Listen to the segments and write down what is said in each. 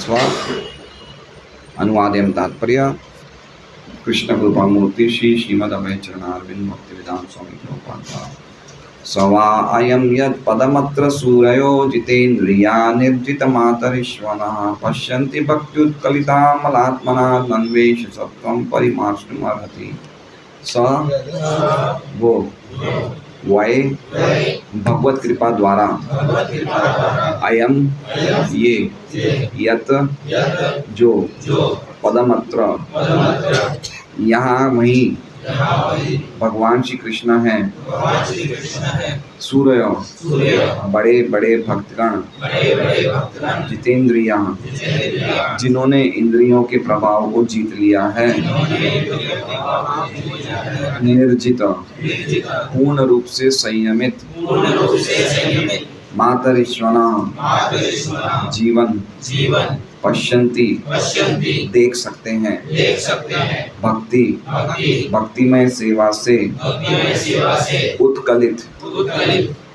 स्व। अनुवाद एवं तात्पर्य कृष्ण कृपा मूर्ति श्री श्रीमद अभय चरणारविंद भक्ति वेदांत स्वामी प्रभुपाद। सवा अयं यत् पदमत्र सूरयो जितेन्द्रिया निर्जितमातरिश्वनः पश्यन्ति भक्त्युत्कलितामलात्मना नन्वेष सत्त्वं परिमार्ष्टुमर्हति। स वो वै भगवत कृपा द्वारा अयम ये यत जो पदमत्र यहाँ वहीं भगवान श्री कृष्ण हैं सूर्य बड़े बड़े भक्तगण जितेंद्रिया जिन्होंने इंद्रियों के प्रभाव को जीत लिया है निर्जित पूर्ण रूप से संयमित मातरिश्वना जीवन पश्यन्ति देख सकते हैं भक्तिमय सेवा से उत्कलित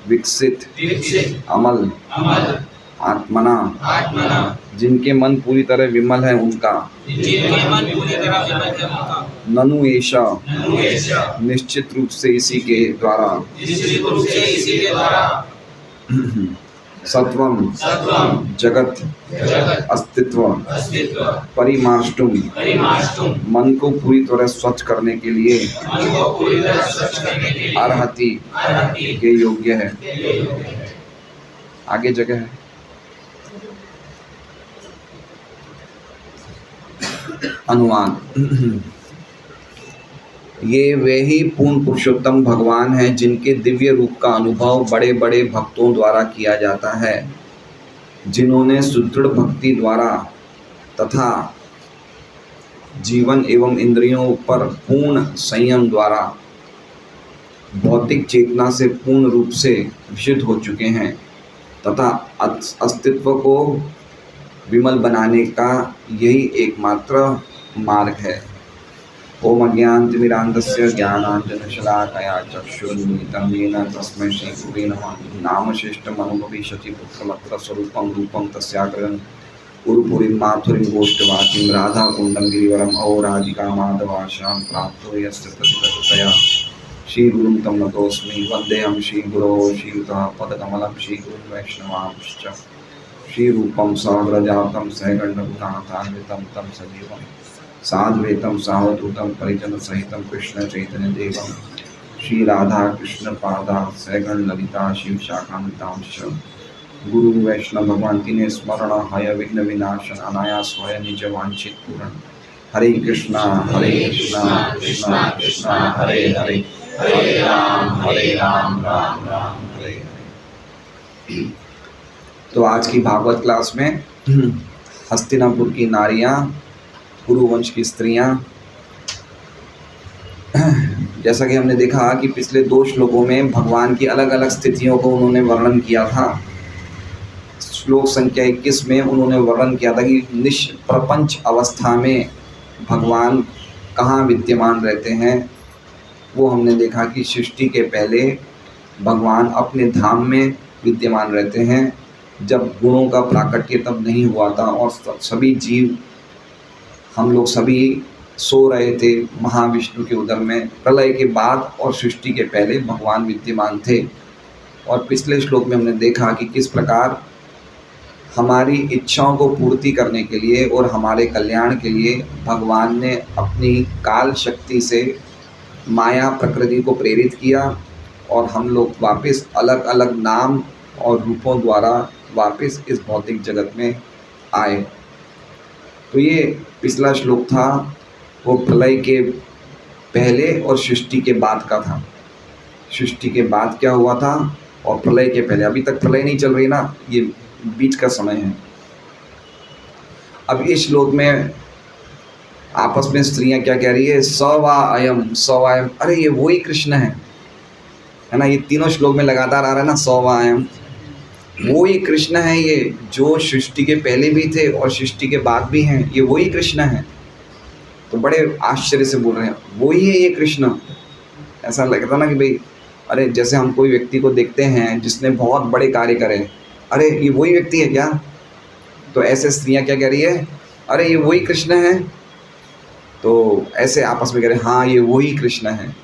विकसित अमल आत्मना जिनके मन पूरी तरह विमल है उनका ननु ऐशा निश्चित रूप से इसी के द्वारा सत्वम जगत अस्तित्व परिमार्ष्टुम मन को पूरी तरह स्वच्छ करने के लिए अर्हति के योग्य है। आगे जगह है अनुवाद। ये वे ही पूर्ण पुरुषोत्तम भगवान हैं जिनके दिव्य रूप का अनुभव बड़े बड़े भक्तों द्वारा किया जाता है, जिन्होंने सुदृढ़ भक्ति द्वारा तथा जीवन एवं इंद्रियों पर पूर्ण संयम द्वारा भौतिक चेतना से पूर्ण रूप से विशुद्ध हो चुके हैं तथा अस्तित्व को विमल बनाने का यही एकमात्र मार्ग है। ओम अज्ञानतिमिरान्धस्य ज्ञानाञ्जनशलाकया चक्षुरुन्मीलितं येन तस्मै श्रीगुरुवे नमः। नामशेष्टमनुभविष्यति पुत्रमत्र स्वरूपं रूपं तस्याग्रहं उरुपुरीं माथुरीं गोष्ठवाटीं राधाकुण्डं गिरिवरम् अहोराजिकामाधवाशां प्राप्तो यस्य तत्तया श्रीगुरुं तं नतोऽस्मि। वन्देऽहं श्रीगुरो श्रीयुतः पदकमलं श्रीगुरुं वैष्णवांश्च श्रीरूपं साग्रजातं सहगणरघुनाथान्वितं तं सजीवम् साद्वैतं सावधूतं परिजन सहितं कृष्ण चैतन्य देवं श्री राधा कृष्ण पादा सैगण ललिता शिव शाखान्वितांश्च गुरु वैष्णव भगवान तिने स्मरण हय विघ्न विनाशन अनायास होय निज वांछित पूर्ण। हरे कृष्णा कृष्णा कृष्णा हरे हरे हरे राम राम राम हरे हरे। तो आज की भागवत क्लास में हस्तिनापुर की नारियां, कुरुवंश की स्त्रियां, जैसा कि हमने देखा कि पिछले 2 श्लोकों में भगवान की अलग अलग स्थितियों को उन्होंने वर्णन किया था। श्लोक संख्या 21 में उन्होंने वर्णन किया था कि निष्प्रपंच अवस्था में भगवान कहाँ विद्यमान रहते हैं। वो हमने देखा कि सृष्टि के पहले भगवान अपने धाम में विद्यमान रहते हैं, जब गुणों का प्राकट्य तब नहीं हुआ था और सभी जीव हम लोग सभी सो रहे थे महाविष्णु के उदर में। प्रलय के बाद और सृष्टि के पहले भगवान विद्यमान थे। और पिछले श्लोक में हमने देखा कि किस प्रकार हमारी इच्छाओं को पूर्ति करने के लिए और हमारे कल्याण के लिए भगवान ने अपनी काल शक्ति से माया प्रकृति को प्रेरित किया और हम लोग वापस अलग अलग नाम और रूपों द्वारा वापस इस भौतिक जगत में आए। तो ये पिछला श्लोक था, वो प्रलय के पहले और सृष्टि के बाद का था। सृष्टि के बाद क्या हुआ था और प्रलय के पहले। अभी तक प्रलय नहीं चल रही ना, ये बीच का समय है। अब इस श्लोक में आपस में स्त्रियां क्या कह रही है, सवा अयम। अरे ये वही कृष्ण है ना। ये तीनों श्लोक में लगातार आ रहा है ना, सवा अयम। वो ही कृष्ण है ये, जो सृष्टि के पहले भी थे और सृष्टि के बाद भी हैं। ये वही कृष्ण है। तो बड़े आश्चर्य से बोल रहे हैं, वही है ये कृष्ण। ऐसा लगता ना कि भाई, अरे जैसे हम कोई व्यक्ति को देखते हैं जिसने बहुत बड़े कार्य करे, अरे ये वही व्यक्ति है क्या? तो ऐसे स्त्रियां क्या कह रही है, अरे ये वही कृष्ण है। तो ऐसे आपस में कह रहे हैं हाँ ये वही कृष्ण है।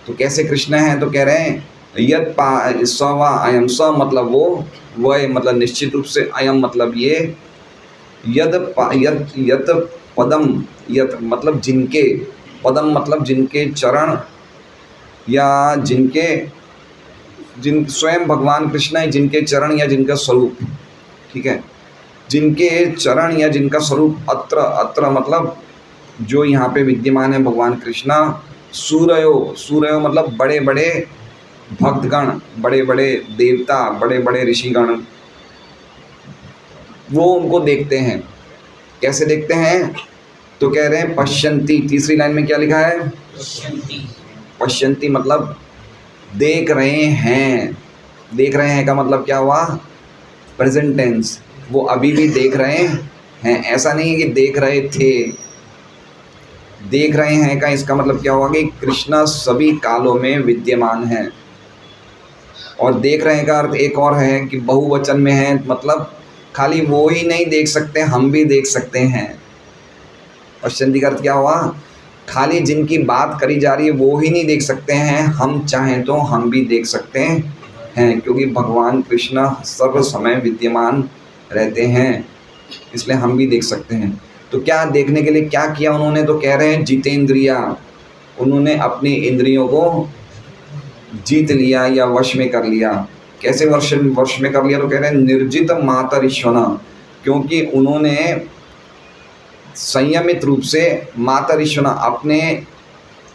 तो कैसे कृष्ण हैं, तो कह रहे हैं यद पा स वा अयम, स मतलब वो, वह मतलब निश्चित रूप से, अयम मतलब ये, यद यत पदम, यत मतलब जिनके, पदम मतलब जिनके चरण, या जिनके, जिन स्वयं भगवान कृष्ण है, जिनके चरण या जिनका स्वरूप, ठीक है, जिनके चरण या जिनका स्वरूप, अत्र, अत्र मतलब जो यहाँ पे विद्यमान है भगवान कृष्णा, सूरयो, सूरयो मतलब बड़े बड़े भक्तगण, बड़े बड़े देवता, बड़े बड़े ऋषिगण, वो उनको देखते हैं। कैसे देखते हैं, तो कह रहे हैं पश्यन्ति, तीसरी लाइन में क्या लिखा है, पश्यन्ति मतलब देख रहे हैं। देख रहे हैं का मतलब क्या हुआ, प्रेजेंट टेंस, वो अभी भी देख रहे हैं, ऐसा नहीं है कि देख रहे थे। देख रहे हैं का इसका मतलब क्या हुआ कि कृष्णा सभी कालों में विद्यमान है। और देख रहे हैं का अर्थ एक और है कि बहुवचन में है, मतलब खाली वो ही नहीं देख सकते, हम भी देख सकते हैं। पश्यन्ति का अर्थ क्या हुआ, खाली जिनकी बात करी जा रही है वो ही नहीं देख सकते हैं, हम चाहें तो हम भी देख सकते हैं, क्योंकि भगवान कृष्ण सर्व समय विद्यमान रहते हैं, इसलिए हम भी देख सकते हैं। तो क्या देखने के लिए क्या किया उन्होंने, तो कह रहे हैं जितेंद्रिया, उन्होंने अपनी इंद्रियों को जीत लिया या वश में कर लिया। कैसे वश में कर लिया, तो कह रहे हैं निर्जित मातरिश्वना, क्योंकि उन्होंने संयमित रूप से मातरिश्वना अपने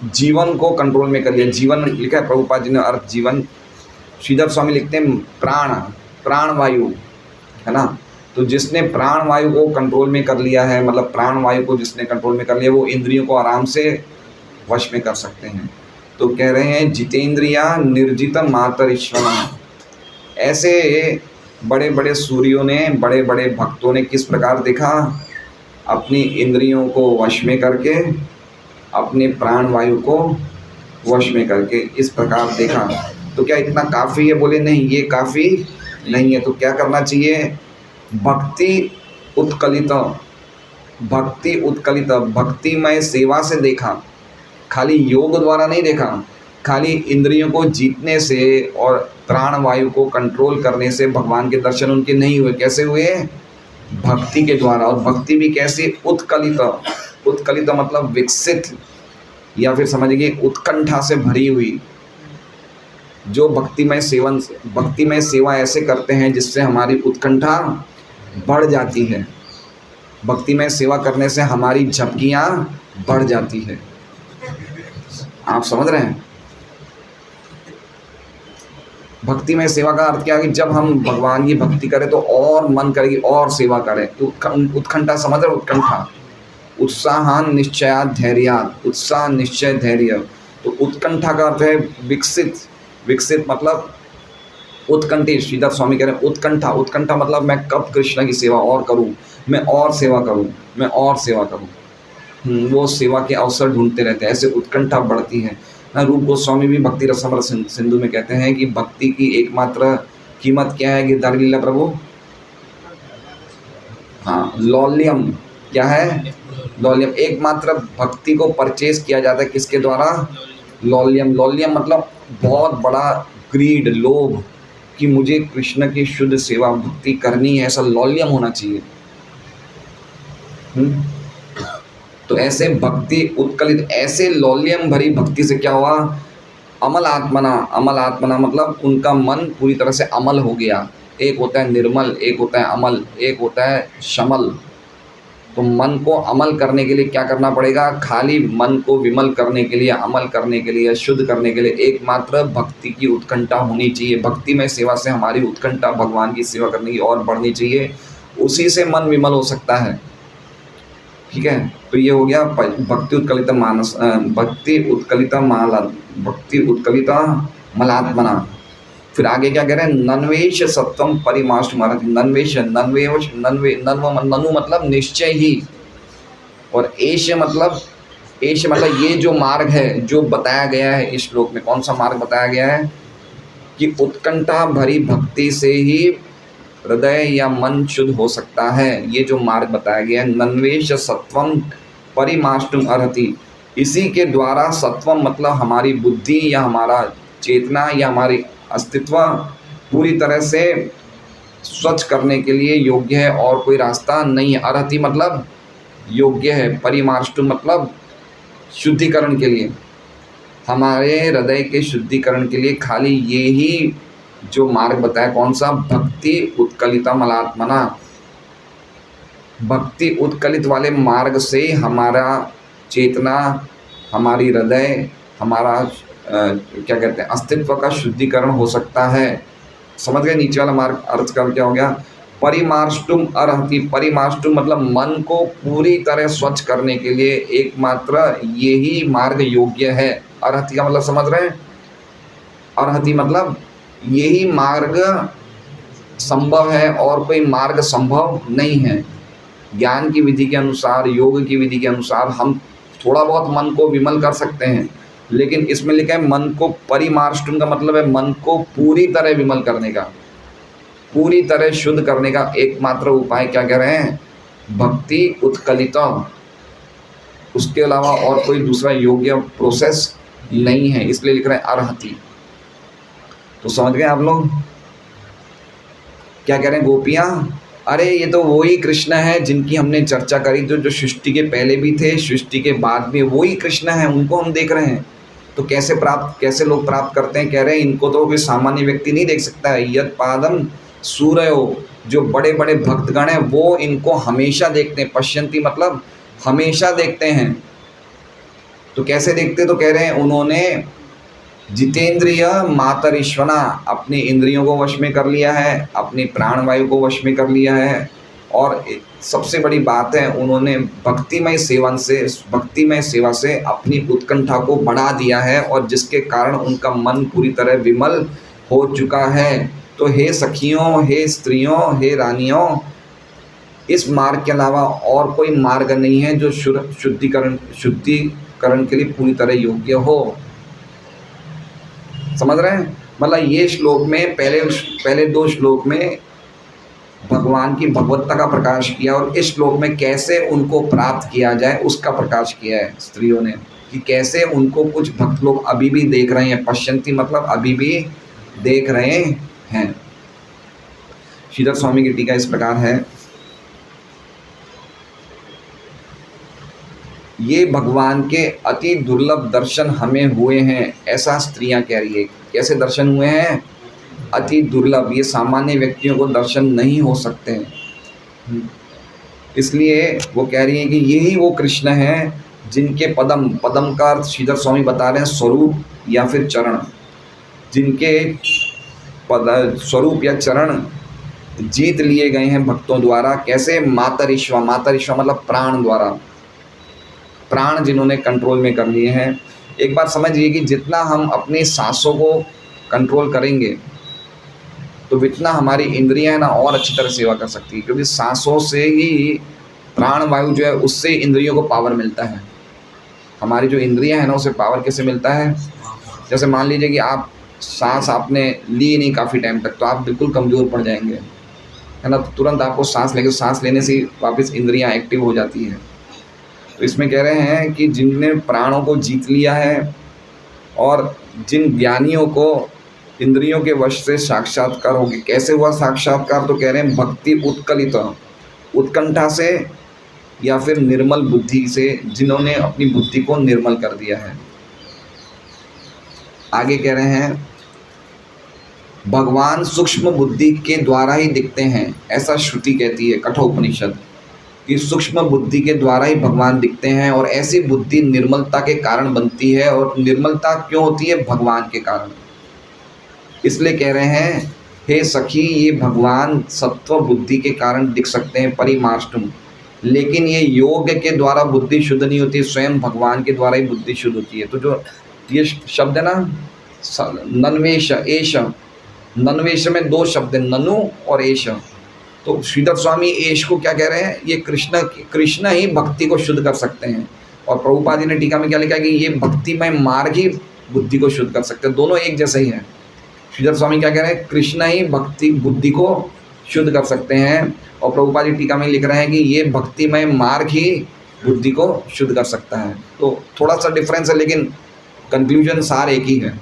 जीवन को कंट्रोल में कर लिया। जीवन लिखा है प्रभुपाद जी ने, अर्थ जीवन, श्रीधर स्वामी लिखते हैं प्राण, प्राण वायु, है ना। तो जिसने प्राण वायु को कंट्रोल में कर लिया है, मतलब प्राण वायु को जिसने कंट्रोल में कर लिया, वो इंद्रियों को आराम से वश में कर सकते हैं। तो कह रहे हैं जितेंद्रिया निर्जित मातरिश्वना। ऐसे बड़े बड़े सूर्यों ने, बड़े बड़े भक्तों ने किस प्रकार देखा, अपनी इंद्रियों को वश में करके, अपने प्राण वायु को वश में करके इस प्रकार देखा। तो क्या इतना काफ़ी है, बोले नहीं ये काफ़ी नहीं है। तो क्या करना चाहिए, भक्ति उत्कलित, भक्ति उत्कलित, भक्तिमय सेवा से देखा, खाली योग द्वारा नहीं देखा, खाली इंद्रियों को जीतने से और प्राण वायु को कंट्रोल करने से भगवान के दर्शन उनके नहीं हुए। कैसे हुए, भक्ति के द्वारा। और भक्ति भी कैसी, उत्कलित, उत्कलित मतलब विकसित, या फिर समझिए उत्कंठा से भरी हुई। जो भक्तिमय सेवा ऐसे करते हैं जिससे हमारी उत्कंठा बढ़ जाती है। भक्तिमय सेवा करने से हमारी झपकियाँ बढ़ जाती है। आप समझ रहे हैं, भक्तिमय सेवा का अर्थ क्या है कि जब हम भगवान की भक्ति करें तो और मन करेगी और सेवा करें। तो उत्कंठा समझ रहे, उत्कंठा, उत्साहान निश्चयात धैर्यात, उत्साह निश्चय धैर्य। तो उत्कंठा का अर्थ है विकसित, विकसित मतलब उत्कंठित। श्रीधर स्वामी कह रहे हैं उत्कंठा, उत्कंठा मतलब मैं कब कृष्ण की सेवा और करूं, मैं और सेवा करूं, मैं और सेवा करूं। वो सेवा के अवसर ढूंढते रहते हैं, ऐसे उत्कंठा बढ़ती है ना। रूप गोस्वामी भी भक्ति रसामृत सिंधु में कहते हैं कि भक्ति की एकमात्र कीमत क्या है, गिरधारी लीला प्रभु, हाँ लौल्यम, क्या है लौल्यम। एकमात्र भक्ति को परचेज किया जाता है किसके द्वारा, लौल्यम। लौल्यम मतलब बहुत बड़ा ग्रीड, लोभ, कि मुझे कृष्ण की शुद्ध सेवा भक्ति करनी है, ऐसा लौल्यम होना चाहिए। तो ऐसे भक्ति उत्कलित, ऐसे लौल्यम भरी भक्ति से क्या हुआ, अमल आत्मना, अमल आत्मना मतलब उनका मन पूरी तरह से अमल हो गया। एक होता है निर्मल, एक होता है अमल, एक होता है शमल। तो मन को अमल करने के लिए क्या करना पड़ेगा, खाली मन को विमल करने के लिए, अमल करने के लिए, शुद्ध करने के लिए एकमात्र भक्ति की उत्कंठा होनी चाहिए। भक्ति में सेवा से हमारी उत्कंठा भगवान की सेवा करने की और बढ़नी चाहिए, उसी से मन विमल हो सकता है। ठीक है, तो ये हो गया भक्ति उत्कलित मानस, भक्ति उत्कलित माला, भक्ति उत्कलित मलात्मना। फिर आगे क्या कह रहे हैं, नन्वेश सत्वम परिमाष्ट मारति। नन्वेश, नन्वेश, ननु मतलब निश्चय ही, और एश मतलब ये जो मार्ग है जो बताया गया है इस श्लोक में। कौन सा मार्ग बताया गया है, कि उत्कंठा भरी भक्ति से ही हृदय या मन शुद्ध हो सकता है। ये जो मार्ग बताया गया है, नन्वेश सत्वम परिमाष्टुम अर्हति, इसी के द्वारा सत्वम मतलब हमारी बुद्धि या हमारा चेतना या हमारी अस्तित्व पूरी तरह से स्वच्छ करने के लिए योग्य है और कोई रास्ता नहीं है। अर्हति मतलब योग्य है, परिमाष्टुम मतलब शुद्धिकरण के लिए, हमारे हृदय के शुद्धिकरण के लिए खाली ये ही जो मार्ग बताया, कौन सा, भक्ति उत्कलिता मलात्मना, भक्ति उत्कलित वाले मार्ग से हमारा चेतना, हमारी हृदय, हमारा क्या कहते हैं, अस्तित्व का शुद्धिकरण हो सकता है। समझ गए नीचे वाला मार्ग अर्थ का क्या हो गया, परिमाष्टुम अर्हति, परिमाष्टुम मतलब मन को पूरी तरह स्वच्छ करने के लिए एकमात्र यही मार्ग योग्य है। अर्हति का मतलब समझ रहे हैं, अर्हति मतलब यही मार्ग संभव है और कोई मार्ग संभव नहीं है। ज्ञान की विधि के अनुसार, योग की विधि के अनुसार हम थोड़ा बहुत मन को विमल कर सकते हैं, लेकिन इसमें लिखा है मन को परिमार्ष्टुम का मतलब है मन को पूरी तरह विमल करने का, पूरी तरह शुद्ध करने का एकमात्र उपाय क्या कह रहे हैं, भक्ति उत्कलिता, उसके अलावा और कोई दूसरा योग्य प्रोसेस नहीं है, इसलिए लिख रहे हैं अर्हति। तो समझ गए आप लोग क्या कह रहे हैं गोपियाँ, अरे ये तो वही कृष्ण है जिनकी हमने चर्चा करी, जो सृष्टि के पहले भी थे, सृष्टि के बाद भी वही कृष्ण है, उनको हम देख रहे हैं। तो कैसे लोग प्राप्त करते हैं, कह रहे हैं इनको तो कोई सामान्य व्यक्ति नहीं देख सकता है। यद पादम सूर्यो, जो बड़े बड़े भक्तगण हैं वो इनको हमेशा देखते हैं, पश्यंती मतलब हमेशा देखते हैं। तो कैसे देखते, तो कह रहे हैं उन्होंने जितेंद्रिय मातरीश्वना, अपनी इंद्रियों को वश में कर लिया है, अपनी प्राणवायु को वश में कर लिया है, और सबसे बड़ी बात है उन्होंने भक्तिमय सेवा से अपनी उत्कंठा को बढ़ा दिया है, और जिसके कारण उनका मन पूरी तरह विमल हो चुका है। तो हे सखियों, हे स्त्रियों, हे रानियों, इस मार्ग के अलावा और कोई मार्ग नहीं है जो शुद्धिकरण के लिए पूरी तरह योग्य हो। समझ रहे हैं, मतलब ये श्लोक में पहले दो श्लोक में भगवान की भगवत्ता का प्रकाश किया, और इस श्लोक में कैसे उनको प्राप्त किया जाए उसका प्रकाश किया है स्त्रियों ने, कि कैसे उनको कुछ भक्त लोग अभी भी देख रहे हैं। पश्यंती मतलब अभी भी देख रहे हैं। श्रीधर स्वामी की टीका इस प्रकार है, ये भगवान के अति दुर्लभ दर्शन हमें हुए हैं, ऐसा स्त्रियां कह रही है। कैसे दर्शन हुए हैं, अति दुर्लभ, ये सामान्य व्यक्तियों को दर्शन नहीं हो सकते हैं। इसलिए वो कह रही है कि यही वो कृष्ण हैं जिनके पदम का अर्थ श्रीधर स्वामी बता रहे हैं स्वरूप या फिर चरण, जिनके स्वरूप या चरण जीत लिए गए हैं भक्तों द्वारा। कैसे, मातरीश्वा मतलब प्राण द्वारा, प्राण जिन्होंने कंट्रोल में कर लिए हैं। एक बात समझिए कि जितना हम अपनी सांसों को कंट्रोल करेंगे तो जितना हमारी इंद्रियां ना और अच्छी तरह सेवा कर सकती है, क्योंकि सांसों से ही प्राण वायु जो है उससे इंद्रियों को पावर मिलता है। हमारी जो इंद्रियां हैं ना उसे पावर कैसे मिलता है, जैसे मान लीजिए कि आप सांस आपने ली नहीं काफ़ी टाइम तक, तो आप बिल्कुल कमज़ोर पड़ जाएंगे, है ना। तो तुरंत आपको सांस लेने से वापस इंद्रियां एक्टिव हो जाती हैं। तो इसमें कह रहे हैं कि जिनने प्राणों को जीत लिया है और जिन ज्ञानियों को इंद्रियों के वश से साक्षात्कार हो गया। कैसे हुआ साक्षात्कार, तो कह रहे हैं भक्ति उत्कलित, उत्कंठा से या फिर निर्मल बुद्धि से, जिन्होंने अपनी बुद्धि को निर्मल कर दिया है। आगे कह रहे हैं भगवान सूक्ष्म बुद्धि के द्वारा ही दिखते हैं, ऐसा श्रुति कहती है कठोपनिषद, कि सूक्ष्म बुद्धि के द्वारा ही भगवान दिखते हैं, और ऐसी बुद्धि निर्मलता के कारण बनती है। और निर्मलता क्यों होती है, भगवान के कारण। इसलिए कह रहे हैं हे सखी, ये भगवान सत्व बुद्धि के कारण दिख सकते हैं, परिमाष्टुम, लेकिन ये योग के द्वारा बुद्धि शुद्ध नहीं होती, स्वयं भगवान के द्वारा ही बुद्धि शुद्ध होती है। तो जो ये शब्द है ना, नन्वेश एश, नन्वेश में दो शब्द है, ननु और एश। तो श्रीधर स्वामी एश को क्या कह रहे हैं, ये कृष्ण ही भक्ति को शुद्ध कर सकते हैं। और प्रभुपाद जी ने टीका में क्या लिखा कि ये भक्तिमय मार्ग ही बुद्धि को शुद्ध कर सकते हैं। दोनों एक जैसे ही हैं। श्रीधर स्वामी क्या कह रहे हैं, कृष्ण ही बुद्धि को शुद्ध कर सकते हैं। और प्रभुपाद जी टीका में लिख रहे हैं कि ये भक्तिमय मार्ग ही बुद्धि को शुद्ध कर सकता है। तो थोड़ा सा डिफरेंस है, लेकिन कंक्लूजन सार एक ही है।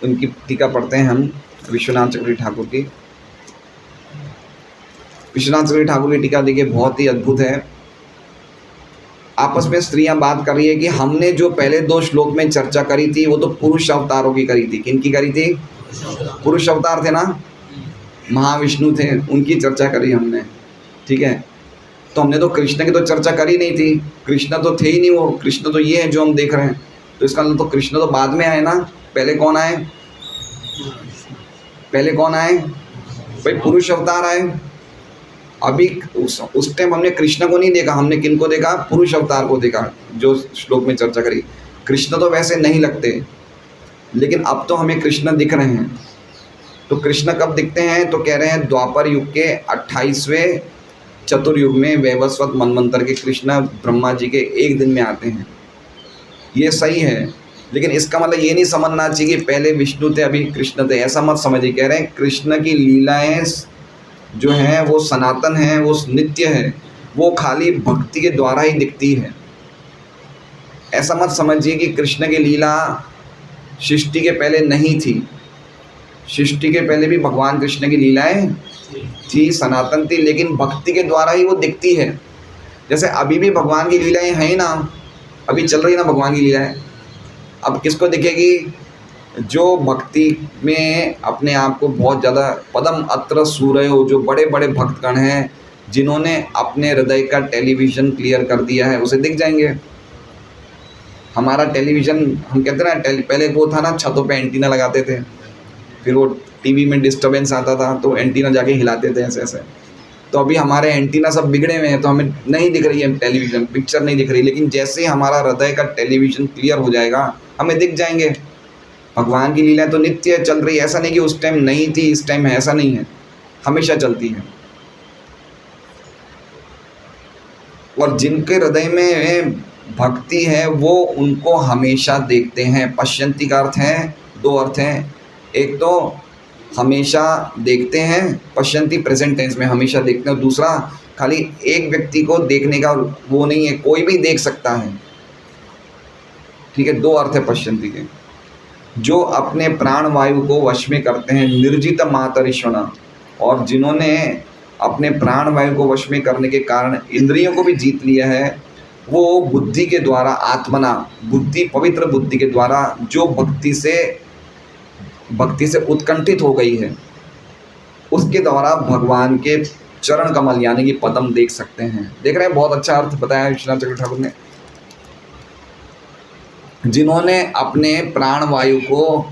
उनकी टीका पढ़ते हैं हम, विश्वनाथ चक्रवर्ती ठाकुर की। विश्वनाथ चक्रवर्ती ठाकुर की टीका देखिए बहुत ही अद्भुत है। आपस में स्त्रियां बात कर रही है कि हमने जो पहले 2 श्लोक में चर्चा करी थी वो तो पुरुष अवतारों की करी थी। किन की करी थी? पुरुष अवतार थे ना, महाविष्णु थे, उनकी चर्चा करी हमने, ठीक है। तो हमने तो कृष्ण की तो चर्चा करी नहीं थी, कृष्ण तो थे ही नहीं, वो कृष्ण तो ये है जो हम देख रहे हैं। तो इसका मतलब तो कृष्ण तो बाद में आए ना, पहले कौन आए? पहले कौन आए भाई? पुरुष अवतार आए। अभी उस टाइम हमने कृष्ण को नहीं देखा, हमने किन को देखा? पुरुष अवतार को देखा, जो श्लोक में चर्चा करी। कृष्ण तो वैसे नहीं लगते, लेकिन अब तो हमें कृष्ण दिख रहे हैं। तो कृष्ण कब दिखते हैं? तो कह रहे हैं द्वापर युग के 28वें चतुर्युग में वैवस्वत मनवंतर के कृष्ण ब्रह्मा जी के एक दिन में आते हैं। ये सही है, लेकिन इसका मतलब ये नहीं समझना चाहिए कि पहले विष्णु थे अभी कृष्ण थे, ऐसा मत समझिए। कह रहे हैं कृष्ण की लीलाएं जो हैं वो सनातन हैं, वो नित्य है, वो खाली भक्ति के द्वारा ही दिखती है। ऐसा मत समझिए कि कृष्ण की लीला सृष्टि के पहले नहीं थी। सृष्टि के पहले भी भगवान कृष्ण की लीलाएं थी, सनातन थी, लेकिन भक्ति के द्वारा ही वो दिखती है। जैसे अभी भी भगवान की लीलाएं हैं ना, अभी चल रही ना भगवान की लीलाएं। अब किसको दिखेगी? जो भक्ति में अपने आप को बहुत ज़्यादा पदम अत्र सूरयो, जो बड़े बड़े भक्तगण हैं, जिन्होंने अपने हृदय का टेलीविज़न क्लियर कर दिया है, उसे दिख जाएंगे। हमारा टेलीविज़न, हम कहते हैं ना, पहले वो था ना, छतों पे एंटीना लगाते थे, फिर वो टीवी में डिस्टर्बेंस आता था तो एंटीना जाके हिलाते थे ऐसे ऐसे। तो अभी हमारे एंटीना सब बिगड़े हुए हैं, तो हमें नहीं दिख रही है टेलीविज़न, पिक्चर नहीं दिख रही। लेकिन जैसे ही हमारा हृदय का टेलीविज़न क्लियर हो जाएगा, हमें दिख जाएंगे। भगवान की लीला तो नित्य चल रही है, ऐसा नहीं कि उस टाइम नहीं थी इस टाइम है, ऐसा नहीं है, हमेशा चलती है। और जिनके हृदय में भक्ति है वो उनको हमेशा देखते हैं। पश्यंती का अर्थ है, 2 अर्थ हैं। एक तो हमेशा देखते हैं, पश्यंती प्रेजेंट टेंस में हमेशा देखते हैं। दूसरा खाली एक व्यक्ति को देखने का वो नहीं है, कोई भी देख सकता है, ठीक है। 2 अर्थ है पश्यंती के। जो अपने प्राण वायु को वश में करते हैं, निर्जित मातरिश्वना, और जिन्होंने अपने प्राण वायु को वश में करने के कारण इंद्रियों को भी जीत लिया है, वो बुद्धि के द्वारा, आत्मना, बुद्धि, पवित्र बुद्धि के द्वारा, जो भक्ति से उत्कंठित हो गई है, उसके द्वारा भगवान के चरण कमल यानी कि पदम देख सकते हैं। देख रहे हैं, बहुत अच्छा अर्थ बताया विश्वनाथ चक्रवर्ती ठाकुर ने। जिन्होंने अपने प्राण वायु को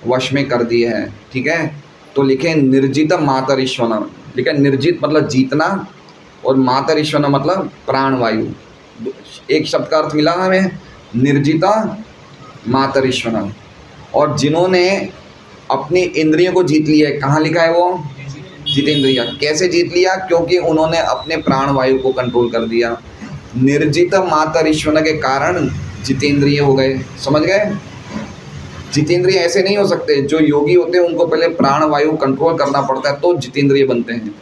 वश में कर दिया है, ठीक है। तो लिखे निर्जित मातरिश्वना, लिखे निर्जित मतलब जीतना, और मातरिश्वना मतलब प्राण वायु। एक शब्द का अर्थ मिला हमें, निर्जिता मातरिश्वना। और जिन्होंने अपनी इंद्रियों को जीत लिया है, कहाँ लिखा है वो? जितेंद्रिय। कैसे जीत लिया? क्योंकि उन्होंने अपने प्राण वायु को कंट्रोल कर दिया। निर्जित मातरिश्वना के कारण जितेंद्रिय हो गए, समझ गए? जितेंद्रिय ऐसे नहीं हो सकते, जो योगी होते हैं उनको पहले प्राण वायु कंट्रोल करना पड़ता है तो जितेंद्रिय बनते हैं।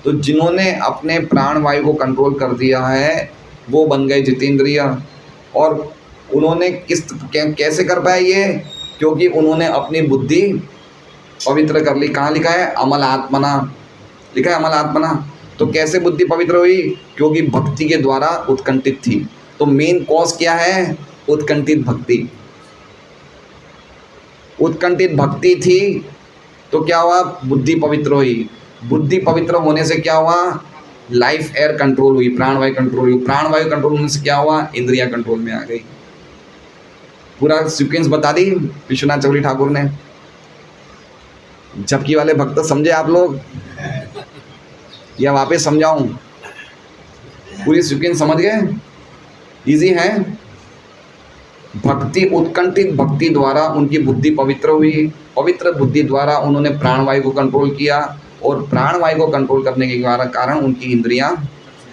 तो जिन्होंने अपने प्राण वायु को कंट्रोल कर दिया है वो बन गए जितेंद्रिय। और उन्होंने कैसे कर पाए ये? क्योंकि उन्होंने अपनी बुद्धि पवित्र कर ली। कहाँ लिखा है? अमल आत्मना, लिखा है अमल आत्मना। तो कैसे बुद्धि पवित्र हुई? क्योंकि भक्ति के द्वारा उत्कंठित थी। तो मेन कॉज क्या है? उत्कंठित भक्ति। उत्कंठित भक्ति थी तो क्या हुआ? बुद्धि पवित्र हुई। बुद्धि पवित्र होने से क्या हुआ? लाइफ एयर कंट्रोल हुई, प्राणवायु कंट्रोल हुई। प्राणवायु कंट्रोल होने से क्या हुआ? इंद्रियां कंट्रोल में आ गई। पूरा सीक्वेंस बता दी विश्वनाथ चक्रवर्ती ठाकुर ने। झपकी वाले भक्त समझे आप लोग या वापस समझाऊं? पूरी सीक्वेंस समझ गए? इजी है। भक्ति, उत्कंठित भक्ति द्वारा उनकी बुद्धि पवित्र हुई। पवित्र बुद्धि द्वारा उन्होंने प्राणवायु को कंट्रोल किया, और प्राणवायु को कंट्रोल करने के कारण उनकी इंद्रियां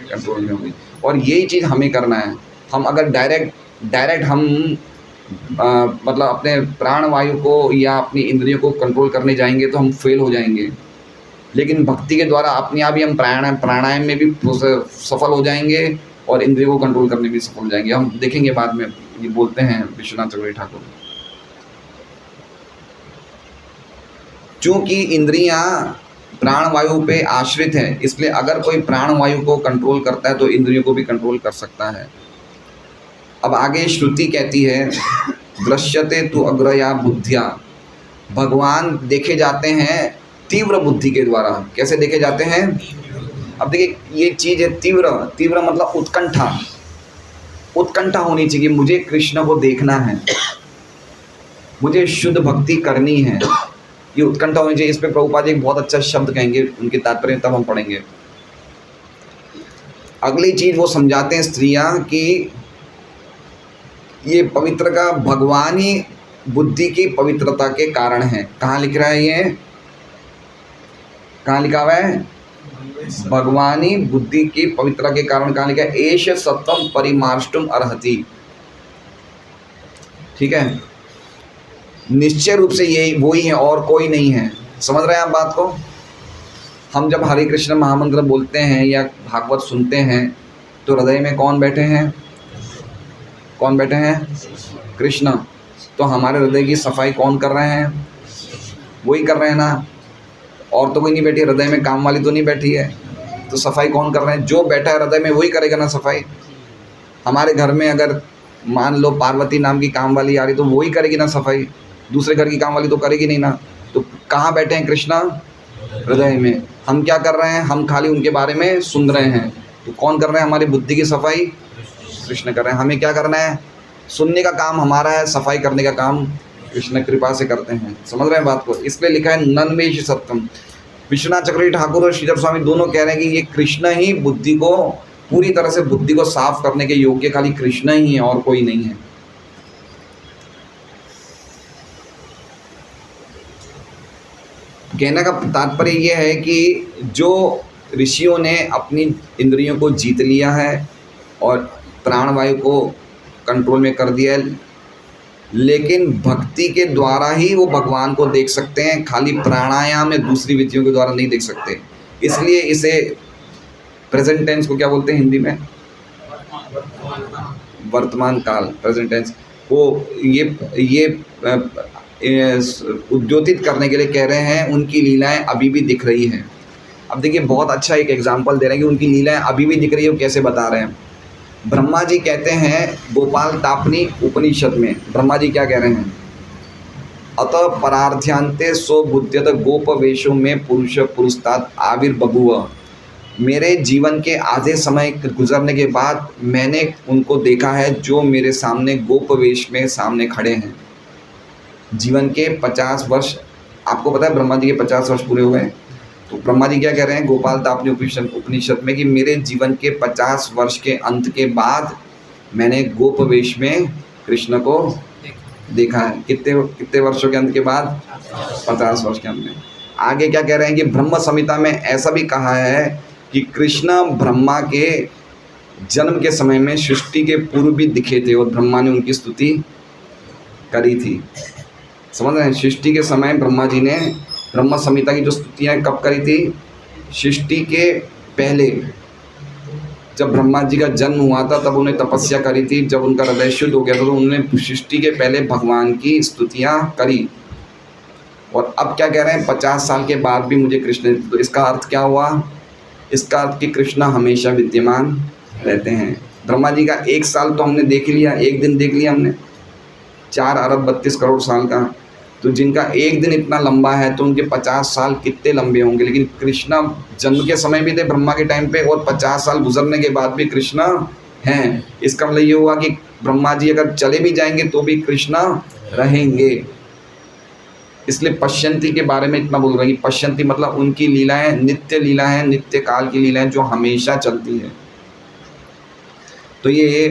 कंट्रोल में हुई। और यही चीज़ हमें करना है। हम अगर डायरेक्ट हम मतलब अपने प्राण वायु को या अपनी इंद्रियों को कंट्रोल करने जाएंगे तो हम फेल हो जाएंगे, लेकिन भक्ति के द्वारा अपने आप ही हम प्राणायाम में भी सफल हो जाएंगे और इंद्रियों को कंट्रोल करने में भी सफल हो जाएंगे। हम देखेंगे बाद में, ये बोलते हैं विश्वनाथ चक्रवर्ती ठाकुर। चूंकि इंद्रियां प्राण वायु पे आश्रित है, इसलिए अगर कोई प्राण वायु को कंट्रोल करता है तो इंद्रियों को भी कंट्रोल कर सकता है। अब आगे श्रुति कहती है दृश्यते तु अग्रया बुद्धिया, भगवान देखे जाते हैं तीव्र बुद्धि के द्वारा। कैसे देखे जाते हैं? अब देखिए ये चीज़ है तीव्र, तीव्र मतलब उत्कंठा, उत्कंठा होनी चाहिए, मुझे कृष्ण को देखना है, मुझे शुद्ध भक्ति करनी है, ये उत्कंठा होनी चाहिए। इस पर प्रभुपाद जी एक बहुत अच्छा शब्द कहेंगे, उनके तात्पर्य तब हम पढ़ेंगे। अगली चीज वो समझाते हैं स्त्रियां कि ये पवित्र का भगवान ही बुद्धि की पवित्रता के कारण है। कहाँ लिख रहा है ये? कहाँ लिखा हुआ है? भगवान ही बुद्धि की पवित्रता के कारण। कहाँ लिखा है? एष सत्वम परिमार्ष्टुम अर्हति। ठीक है, निश्चय रूप से यही वही है और कोई नहीं है। समझ रहे हैं आप बात को? हम जब हरे कृष्ण महामंत्र बोलते हैं या भागवत सुनते हैं तो हृदय में कौन बैठे हैं? कौन बैठे हैं? कृष्ण। तो हमारे हृदय की सफाई कौन कर रहे हैं? वही कर रहे हैं ना, और तो कोई नहीं बैठी। हृदय में काम वाली तो नहीं बैठी है, तो सफाई कौन कर रहे हैं? जो बैठा है हृदय में वही करेगा ना सफाई। हमारे घर में अगर मान लो पार्वती नाम की काम वाली आ रही तो वही करेगी ना सफाई, दूसरे घर की काम वाली तो करेगी नहीं ना। तो कहाँ बैठे हैं कृष्णा? हृदय में। हम क्या कर रहे हैं? हम खाली उनके बारे में सुन रहे हैं। तो कौन कर रहे हैं हमारी बुद्धि की सफाई? कृष्ण कर रहे हैं। हमें क्या करना है? सुनने का काम हमारा है, सफाई करने का काम कृष्ण कृपा से करते हैं। समझ रहे हैं बात को? इसलिए लिखा है नन्मेष सत्यम। विश्वनाथ चक्रवर्ती ठाकुर और श्रीधर स्वामी दोनों कह रहे हैं कि ये कृष्ण ही बुद्धि को पूरी तरह से बुद्धि को साफ करने के योग्य खाली कृष्ण ही है और कोई नहीं है। कहने का तात्पर्य यह है कि जो ऋषियों ने अपनी इंद्रियों को जीत लिया है और प्राणवायु को कंट्रोल में कर दिया है, लेकिन भक्ति के द्वारा ही वो भगवान को देख सकते हैं, खाली प्राणायाम या दूसरी विधियों के द्वारा नहीं देख सकते। इसलिए इसे प्रेजेंट टेंस को क्या बोलते हैं हिंदी में? वर्तमान काल, प्रेजेंट टेंस को ये उद्योतित करने के लिए कह रहे हैं उनकी लीलाएं अभी भी दिख रही हैं। अब देखिए बहुत अच्छा एक एग्जाम्पल दे रहे हैं कि उनकी लीलाएं अभी भी दिख रही है। वो कैसे बता रहे हैं? ब्रह्मा जी कहते हैं गोपाल तापनी उपनिषद में, ब्रह्मा जी क्या कह रहे हैं? अतः परार्थ्यांते सो बुद्ध्यत गोप वेशों में पुरुष पुरुषतात आविर्बभुव। मेरे जीवन के आधे समय गुजरने के बाद मैंने उनको देखा है जो मेरे सामने गोप वेश में सामने खड़े हैं। जीवन के 50 वर्ष, आपको पता है ब्रह्मा जी के 50 वर्ष पूरे हुए हैं। तो ब्रह्मा जी क्या कह रहे हैं गोपाल तापनी उपनिषद में कि मेरे जीवन के 50 वर्ष के अंत के बाद मैंने गोप वेश में कृष्ण को देखा है। कितने वर्षों के अंत के बाद? 50 वर्ष के अंत में। आगे क्या कह रहे हैं कि ब्रह्म संहिता में ऐसा भी कहा है कि कृष्ण ब्रह्मा के जन्म के समय में सृष्टि के पूर्व भी दिखे थे और ब्रह्मा ने उनकी स्तुति करी थी। समझ रहे हैं? सृष्टि के समय ब्रह्मा जी ने ब्रह्म संहिता की जो स्तुतियाँ कब करी थी? सृष्टि के पहले, जब ब्रह्मा जी का जन्म हुआ था तब उन्हें तपस्या करी थी। जब उनका हृदय शुद्ध हो गया था तो उन्होंने सृष्टि के पहले भगवान की स्तुतियाँ करी। और अब क्या कह रहे हैं? 50 साल के बाद भी मुझे कृष्ण। तो इसका अर्थ क्या हुआ? इसका अर्थ कि कृष्ण हमेशा विद्यमान रहते हैं। ब्रह्मा जी का 1 साल तो हमने देख लिया, 1 दिन देख लिया हमने, 4 अरब 32 करोड़ साल का। तो जिनका 1 दिन इतना लंबा है तो उनके 50 साल कितने लंबे होंगे। लेकिन कृष्णा जन्म के समय भी थे ब्रह्मा के टाइम पे और 50 साल गुजरने के बाद भी कृष्णा हैं। इसका मतलब ये हुआ कि ब्रह्मा जी अगर चले भी जाएंगे तो भी कृष्णा रहेंगे। इसलिए पश्यंती के बारे में इतना बोल रहे हैं कि पश्यंती मतलब उनकी लीलाएं नित्य लीला है, नित्य काल की लीलाएं जो हमेशा चलती है। तो ये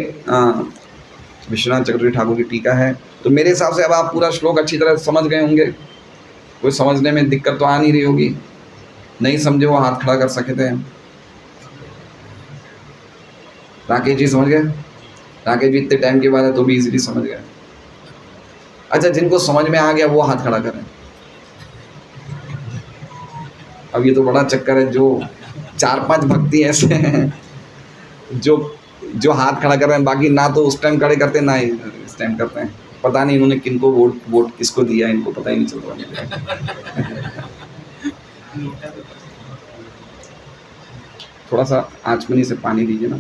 विश्वनाथ चक्रवर्ती ठाकुर की टीका है। तो मेरे हिसाब से अब आप पूरा श्लोक अच्छी तरह समझ गए होंगे। कोई समझने में दिक्कत तो आ नहीं रही होगी। नहीं समझे वो हाथ खड़ा कर सके थे। राकेश जी समझ गए? राकेश जी इतने टाइम के बाद है तो भी इजीली समझ गए। अच्छा, जिनको समझ में आ गया वो हाथ खड़ा करें। अब ये तो बड़ा चक्कर है, जो 4-5 भक्ति ऐसे हैं जो जो हाथ खड़ा कर रहे हैं, बाकी ना तो उस टाइम खड़े करते ना इस टाइम करते हैं। पता नहीं इन्होंने किनको वोट किसको दिया, इनको पता ही नहीं चल रहा। थोड़ा सा आचमनी से पानी दीजिए ना।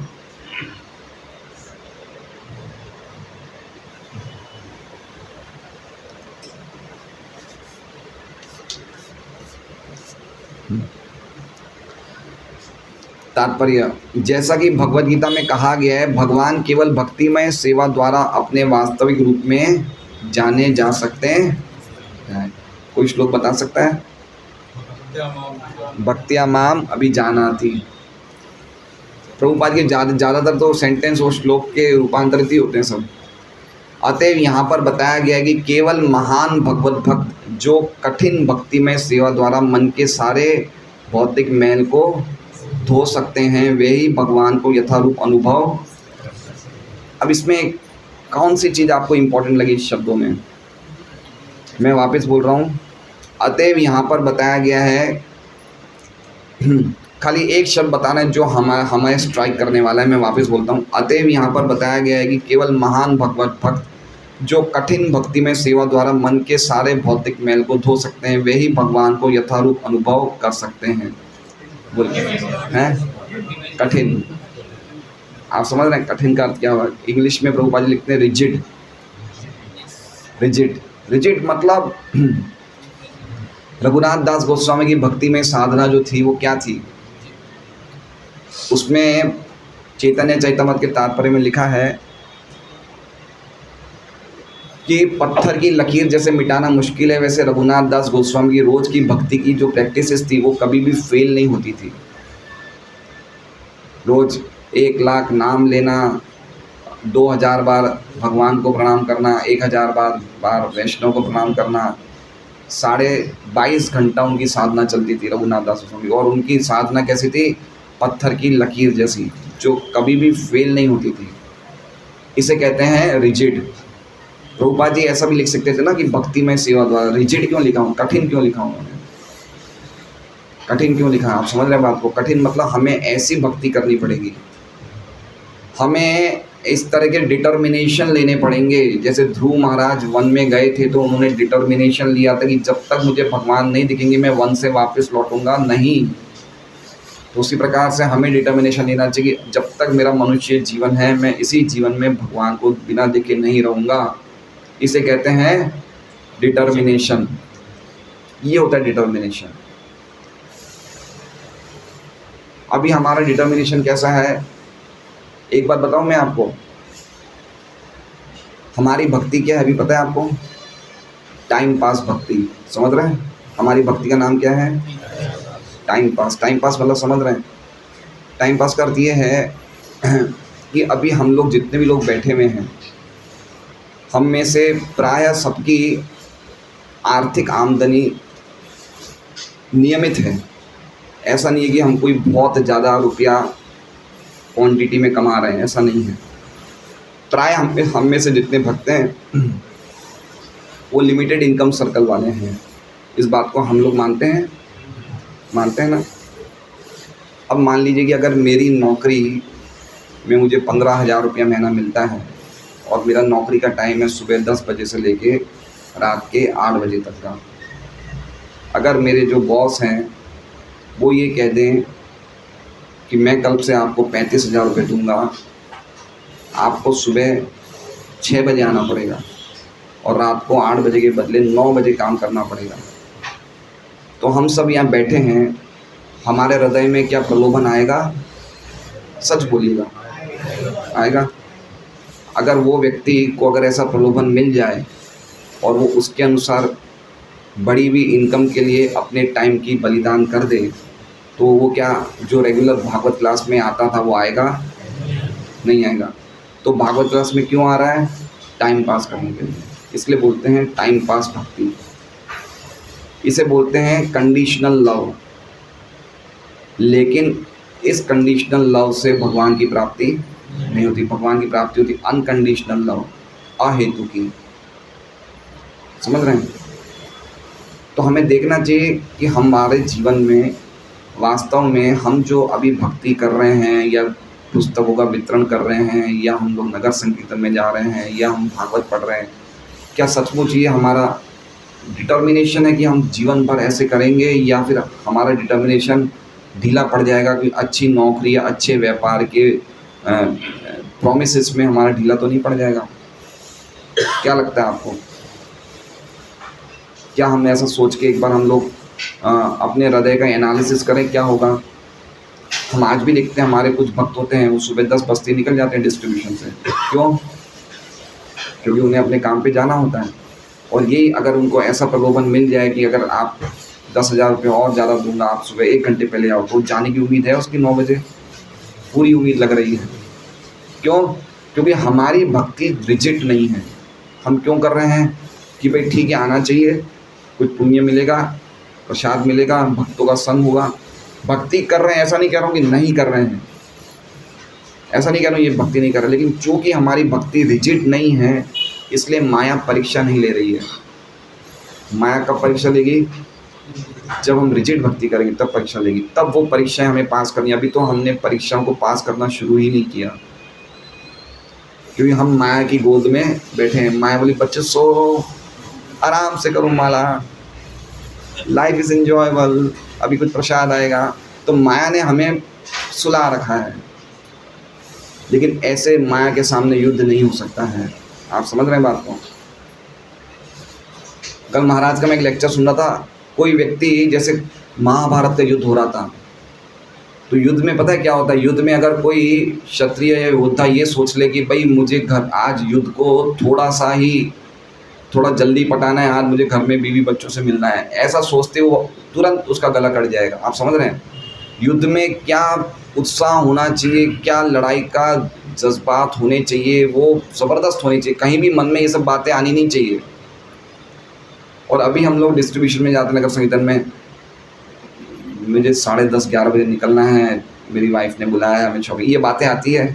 तात्पर्य, जैसा कि भगवत गीता में कहा गया है, भगवान केवल भक्तिमय सेवा द्वारा अपने वास्तविक रूप में जाने जा सकते हैं। कोई श्लोक बता सकता है? भक्त्या माम अभी जाना थी। प्रभुपाद के ज़्यादातर तो सेंटेंस और श्लोक के रूपांतरित ही होते हैं सब। अतएव यहाँ पर बताया गया है कि केवल महान भगवत भक्त जो कठिन भक्तिमय सेवा द्वारा मन के सारे भौतिक मैल को धो सकते हैं, वे ही भगवान को यथारूप अनुभव। अब इसमें कौन सी चीज़ आपको इम्पोर्टेंट लगी इस शब्दों में? मैं वापस बोल रहा हूँ, अतएव यहाँ पर बताया गया है, खाली एक शब्द बताना है जो हमें स्ट्राइक करने वाला है। मैं वापस बोलता हूँ, अतएव यहाँ पर बताया गया है कि केवल महान भगवत भक्त जो कठिन भक्ति में सेवा द्वारा मन के सारे भौतिक मैल को धो सकते हैं, वे ही भगवान को यथारूप अनुभव कर सकते हैं। बोलिए, हैं कठिन, आप समझ रहे हैं कठिन का अर्थ क्या हुआ? इंग्लिश में प्रभुपाद जी लिखते हैं रिजिड। रिजिड रिजिड मतलब रघुनाथ दास गोस्वामी की भक्ति में साधना जो थी वो क्या थी? उसमें चैतन्य चैतमत के तात्पर्य में लिखा है कि पत्थर की लकीर जैसे मिटाना मुश्किल है, वैसे रघुनाथ दास गोस्वामी की रोज की भक्ति की जो प्रैक्टिसेस थी वो कभी भी फेल नहीं होती थी। रोज 1 लाख नाम लेना, 2000 बार भगवान को प्रणाम करना, 1000 बार वैष्णव को प्रणाम करना, 22.5 घंटा उनकी साधना चलती थी रघुनाथ दास गोस्वामी। और उनकी साधना कैसी थी? पत्थर की लकीर जैसी, जो कभी भी फेल नहीं होती थी। इसे कहते हैं रिजिड। प्रभुपाद जी ऐसा भी लिख सकते थे ना कि भक्ति में सेवा द्वारा। रिजिड क्यों लिखा हूँ, कठिन क्यों लिखा हूँ? कठिन क्यों लिखा? आप समझ रहे हैं बात को? कठिन मतलब हमें ऐसी भक्ति करनी पड़ेगी, हमें इस तरह के डिटर्मिनेशन लेने पड़ेंगे। जैसे ध्रुव महाराज वन में गए थे तो उन्होंने डिटर्मिनेशन लिया था कि जब तक मुझे भगवान नहीं दिखेंगे मैं वन से वापस लौटूंगा नहीं। तो उसी प्रकार से हमें डिटर्मिनेशन लेना चाहिए कि जब तक मेरा मनुष्य जीवन है मैं इसी जीवन में भगवान को बिना देखे नहीं रहूँगा। इसे कहते हैं डिटर्मिनेशन। ये होता है डिटर्मिनेशन। अभी हमारा डिटर्मिनेशन कैसा है? एक बात बताऊं मैं आपको, हमारी भक्ति क्या है अभी पता है आपको? टाइम पास भक्ति। समझ रहे हैं? हमारी भक्ति का नाम क्या है? Time pass. टाइम पास मतलब समझ रहे हैं? टाइम पास का अर्थ ये है कि अभी हम लोग जितने भी लोग बैठे हुए हैं, हम में से प्रायः सबकी आर्थिक आमदनी नियमित है। ऐसा नहीं है कि हम कोई बहुत ज़्यादा रुपया क्वांटिटी में कमा रहे हैं, ऐसा नहीं है। प्राय हम में से जितने भक्त हैं वो लिमिटेड इनकम सर्कल वाले हैं। इस बात को हम लोग मानते हैं ना। अब मान लीजिए कि अगर मेरी नौकरी में मुझे 15,000 रुपया महीना मिलता है और मेरा नौकरी का टाइम है सुबह 10 बजे से लेके रात के 8 बजे तक का। अगर मेरे जो बॉस हैं वो ये कह दें कि मैं कल से आपको 35,000 रुपये दूँगा, आपको सुबह 6 बजे आना पड़ेगा और रात को 8 बजे के बदले 9 बजे काम करना पड़ेगा, तो हम सब यहाँ बैठे हैं, हमारे हृदय में क्या प्रलोभन आएगा? सच बोलिएगा, आएगा? अगर वो व्यक्ति को अगर ऐसा प्रलोभन मिल जाए और वो उसके अनुसार बड़ी हुई इनकम के लिए अपने टाइम की बलिदान कर दे, तो वो क्या जो रेगुलर भागवत क्लास में आता था वो आएगा? नहीं आएगा। तो भागवत क्लास में क्यों आ रहा है? टाइम पास करने के लिए। इसलिए बोलते हैं टाइम पास भक्ति। इसे बोलते हैं कंडीशनल लव। लेकिन इस कंडीशनल लव से भगवान की प्राप्ति नहीं होती। भगवान की प्राप्ति होती अनकंडीशनल लव, अहेतु की। समझ रहे हैं? तो हमें देखना चाहिए कि हमारे जीवन में वास्तव में हम जो अभी भक्ति कर रहे हैं या पुस्तकों का वितरण कर रहे हैं या हम लोग नगर संकीर्तन में जा रहे हैं या हम भागवत पढ़ रहे हैं, क्या सचमुच ये हमारा डिटर्मिनेशन है कि हम जीवन भर ऐसे करेंगे, या फिर हमारा डिटर्मिनेशन ढीला पड़ जाएगा कि अच्छी नौकरी या अच्छे व्यापार के प्रॉमिसेस में हमारा ढीला तो नहीं पड़ जाएगा? क्या लगता है आपको? क्या हम ऐसा सोच के एक बार हम लोग अपने हृदय का एनालिसिस करें, क्या होगा? हम आज भी देखते हैं हमारे कुछ भक्त होते हैं वो सुबह 10 बजते निकल जाते हैं डिस्ट्रीब्यूशन से। क्यों? क्योंकि उन्हें अपने काम पे जाना होता है। और यही अगर उनको ऐसा प्रलोभन मिल जाए कि अगर आप 10,000 रुपये और ज़्यादा दूंगा, आप सुबह 1 घंटे पहले आओ, तो जाने की उम्मीद है उसकी 9 बजे, पूरी उम्मीद लग रही है। क्यों? क्योंकि हमारी भक्ति रिजिड नहीं है। हम क्यों कर रहे हैं कि भाई ठीक है आना चाहिए, कुछ पुण्य मिलेगा, प्रसाद मिलेगा, भक्तों का संग होगा, भक्ति कर रहे हैं। ऐसा नहीं कह रहा हूँ कि नहीं कर रहे हैं, ऐसा नहीं कह रहा हूँ ये भक्ति नहीं कर रहे, लेकिन चूँकि हमारी भक्ति रिजिड नहीं है इसलिए माया परीक्षा नहीं ले रही है। माया कब परीक्षा लेगी? जब हम रिजिड भक्ति करेंगे तब परीक्षा लेगी, तब वो परीक्षाएं हमें पास करनी। अभी तो हमने परीक्षाओं को पास करना शुरू ही नहीं किया, क्योंकि हम माया की गोद में बैठे हैं। माया बोली बच्चे सो, आराम से करो माला, लाइफ इज़ एंजॉयबल, अभी कुछ प्रसाद आएगा। तो माया ने हमें सुला रखा है, लेकिन ऐसे माया के सामने युद्ध नहीं हो सकता है। आप समझ रहे हैं बात को? कल महाराज का मैं एक लेक्चर सुन रहा था, कोई व्यक्ति, जैसे महाभारत का युद्ध हो रहा था, तो युद्ध में पता है क्या होता है? युद्ध में अगर कोई क्षत्रिय या योद्धा ये सोच ले कि भाई मुझे घर आज युद्ध को थोड़ा जल्दी पटाना है, आज मुझे घर में बीवी बच्चों से मिलना है, ऐसा सोचते वो तुरंत उसका गला कट जाएगा। आप समझ रहे हैं? युद्ध में क्या उत्साह होना चाहिए, क्या लड़ाई का जज्बात होने चाहिए, वो ज़बरदस्त होनी चाहिए। कहीं भी मन में ये सब बातें आनी नहीं चाहिए। और अभी हम लोग डिस्ट्रीब्यूशन में जाते हैं नगर संकीर्तन में, मुझे 10:30 11 बजे निकलना है, मेरी वाइफ ने बुलाया है, हमें शॉपिंग, ये बातें आती है।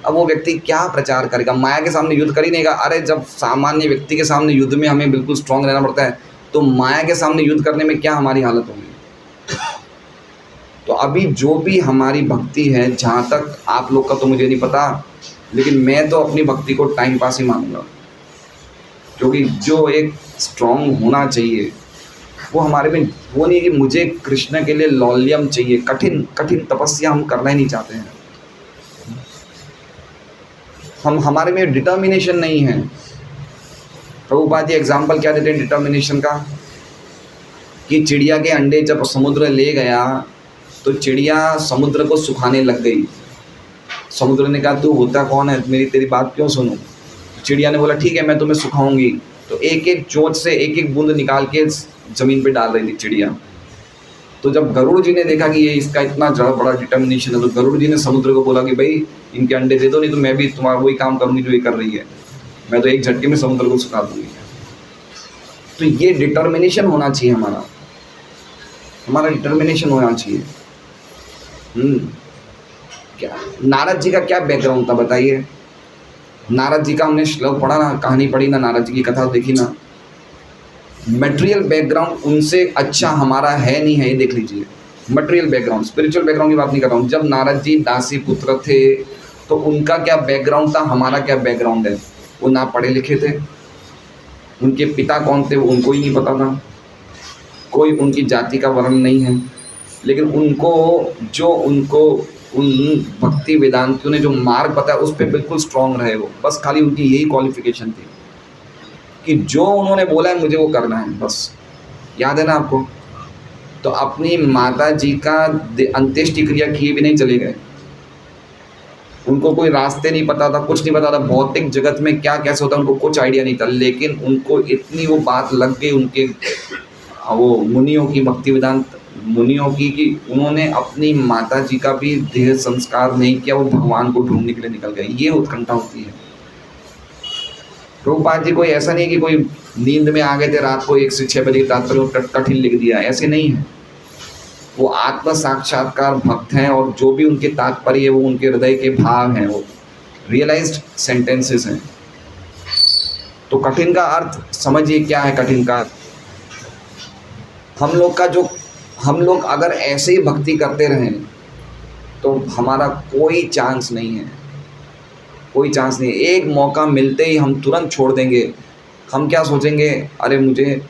अब वो व्यक्ति क्या प्रचार करेगा? माया के सामने युद्ध कर ही नहीं का। अरे जब सामान्य व्यक्ति के सामने युद्ध में हमें बिल्कुल स्ट्रांग रहना पड़ता है, तो माया के सामने युद्ध करने में क्या हमारी हालत होगी? तो अभी जो भी हमारी भक्ति है, जहाँ तक आप लोग का तो मुझे नहीं पता, लेकिन मैं तो अपनी भक्ति को टाइम पास ही मानूंगा, क्योंकि जो एक स्ट्रांग होना चाहिए वो हमारे में वो नहीं कि मुझे कृष्ण के लिए लौल्यम चाहिए, कठिन कठिन तपस्या हम करना ही नहीं चाहते हैं। हमारे में डिटर्मिनेशन नहीं है। प्रभुपाद जी एग्जाम्पल क्या देते हैं डिटर्मिनेशन का, कि चिड़िया के अंडे जब समुद्र ले गया तो चिड़िया समुद्र को सुखाने लग गई। समुद्र ने कहा तू होता कौन है, तेरी बात क्यों सुनूं? चिड़िया ने बोला ठीक है मैं तुम्हें सुखाऊंगी। तो एक एक चोंच से एक एक बूंद निकाल के ज़मीन पे डाल रही थी चिड़िया। तो जब गरुड़ जी ने देखा कि ये इसका इतना बड़ा डिटर्मिनेशन है, तो गरुड़ जी ने समुद्र को बोला कि भाई इनके अंडे दे दो, नहीं तो मैं भी तुम्हारा वही काम करूँगी जो ये कर रही है, मैं तो एक झटके में समुद्र को सुखा दूँगी। तो ये डिटर्मिनेशन होना चाहिए, हमारा डिटर्मिनेशन होना चाहिए। क्या नारद जी का क्या बैकग्राउंड था बताइए? नारद जी का हमने श्लोक पढ़ा ना, कहानी पढ़ी ना, नारद जी की कथा देखी ना। मटेरियल बैकग्राउंड उनसे अच्छा हमारा है नहीं है, ये देख लीजिए। मटेरियल बैकग्राउंड, स्पिरिचुअल बैकग्राउंड की बात नहीं कर रहा हूँ। जब नारद जी दासी पुत्र थे तो उनका क्या बैकग्राउंड था, हमारा क्या बैकग्राउंड है? वो ना पढ़े लिखे थे, उनके पिता कौन थे वो उनको ही नहीं पता था, कोई उनकी जाति का वर्णन नहीं है, लेकिन उनको उन भक्ति वेदांतियों ने जो मार्ग बताया उस पर बिल्कुल स्ट्रांग रहे वो। बस खाली उनकी यही क्वालिफिकेशन थी कि जो उन्होंने बोला है मुझे वो करना है, बस। याद है ना आपको? तो अपनी माता जी का अंत्येष्टि क्रिया किए भी नहीं चले गए। उनको कोई रास्ते नहीं पता था, कुछ नहीं पता था, भौतिक जगत में क्या कैसे होता है उनको कुछ आइडिया नहीं था, लेकिन उनको इतनी वो बात लग गई उनके वो मुनियों की, भक्ति वेदांत मुनियों की, कि उन्होंने अपनी माता जी का भी देह संस्कार नहीं किया, वो भगवान को ढूंढने के लिए निकल गए। ये उत्कंठा होती है। प्रभुपाद जी कोई ऐसा नहीं है कि कोई नींद में आ गए थे रात को 1 से 6 बजे तात्पर्य कठिन लिख दिया, ऐसे नहीं है। वो आत्म साक्षात्कार भक्त हैं और जो भी उनके तात्पर्य है वो उनके हृदय के भाव हैं, वो रियलाइज्ड सेंटेंसेस हैं। तो कठिन का अर्थ समझिए क्या है। कठिन का अर्थ हम लोग अगर ऐसे ही भक्ति करते रहें तो हमारा कोई चांस नहीं है, कोई चांस नहीं है। एक मौका मिलते ही हम तुरंत छोड़ देंगे। हम क्या सोचेंगे, अरे मुझे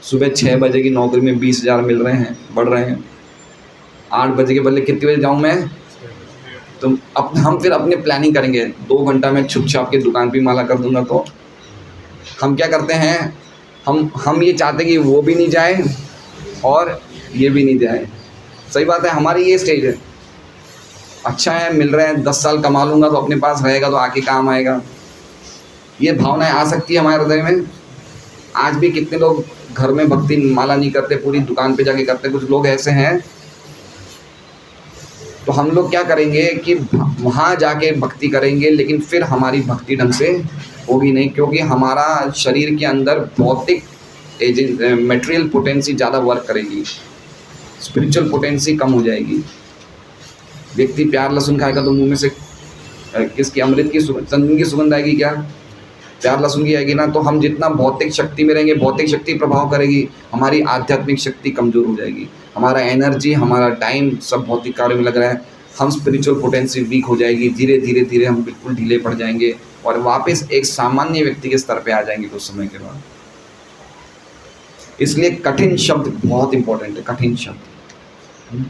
सुबह 6 बजे की नौकरी में 20,000 मिल रहे हैं, बढ़ रहे हैं, 8 बजे के बदले कितने बजे जाऊँ मैं? तो हम फिर अपने प्लानिंग करेंगे, 2 घंटा में छुप छाप के दुकान पे माला कर दूंगा। तो हम क्या करते हैं, हम ये चाहते कि वो भी नहीं जाए और ये भी नहीं जाए। सही बात है, हमारी ये स्टेज है। अच्छा है, मिल रहे हैं, 10 साल कमा लूँगा तो अपने पास रहेगा तो आके काम आएगा। ये भावनाएं आ सकती है हमारे हृदय में। आज भी कितने लोग घर में भक्ति माला नहीं करते, पूरी दुकान पे जाके करते। कुछ लोग ऐसे हैं। तो हम लोग क्या करेंगे कि वहाँ जाके भक्ति करेंगे, लेकिन फिर हमारी भक्ति ढंग से होगी नहीं, क्योंकि हमारा शरीर के अंदर भौतिक मटेरियल पोटेंसी ज़्यादा वर्क करेगी, स्पिरिचुअल पोटेंसी कम हो जाएगी। व्यक्ति प्यार लहसुन खाएगा तो मुंह में से किसकी, अमृत की चंदन की सुगंध आएगी क्या? प्यार लहसुन की आएगी ना। तो हम जितना भौतिक शक्ति में रहेंगे, भौतिक शक्ति प्रभाव करेगी, हमारी आध्यात्मिक शक्ति कमज़ोर हो जाएगी। हमारा एनर्जी, हमारा टाइम सब भौतिक कार्य में लग रहा है, हम स्पिरिचुअल पोटेंसी वीक हो जाएगी। धीरे धीरे धीरे हम बिल्कुल ढीले पड़ जाएंगे और वापस एक सामान्य व्यक्ति के स्तर पे आ जाएंगे कुछ समय के बाद। इसलिए कठिन शब्द बहुत इंपॉर्टेंट है। कठिन शब्द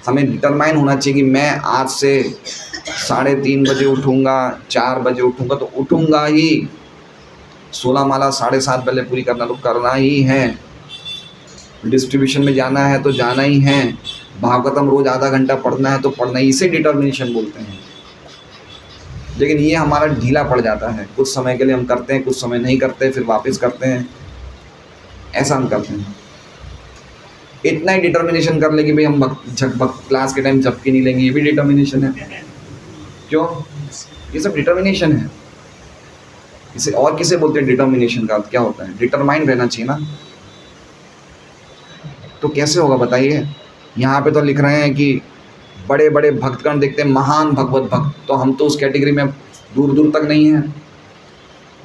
हमें डिटरमाइन होना चाहिए कि मैं आज से 3:30 बजे उठूँगा, 4 बजे उठूँगा तो उठूँगा ही। 16 माला 7:30 पहले पूरी करना तो करना ही है। डिस्ट्रीब्यूशन में जाना है तो जाना ही है। भागवतम रोज़ आधा घंटा पढ़ना है तो पढ़ना ही। इसे डिटर्मिनेशन बोलते हैं। लेकिन ये हमारा ढीला पड़ जाता है। कुछ समय के लिए हम करते हैं, कुछ समय नहीं करते, फिर वापस करते हैं। ऐसा हम करते हैं। इतना ही डिटर्मिनेशन कर ले कि भाई हम क्लास के टाइम झपकी नहीं लेंगे, ये भी डिटर्मिनेशन है। क्यों? ये सब डिटर्मिनेशन है। इसे और किसे बोलते हैं? डिटर्मिनेशन का क्या होता है? डिटरमाइन रहना चाहिए ना। तो कैसे होगा बताइए? यहाँ पे तो लिख रहे हैं कि बड़े बड़े भक्तगण देखते हैं, महान भगवत भक्त। तो हम तो उस कैटेगरी में दूर दूर तक नहीं हैं।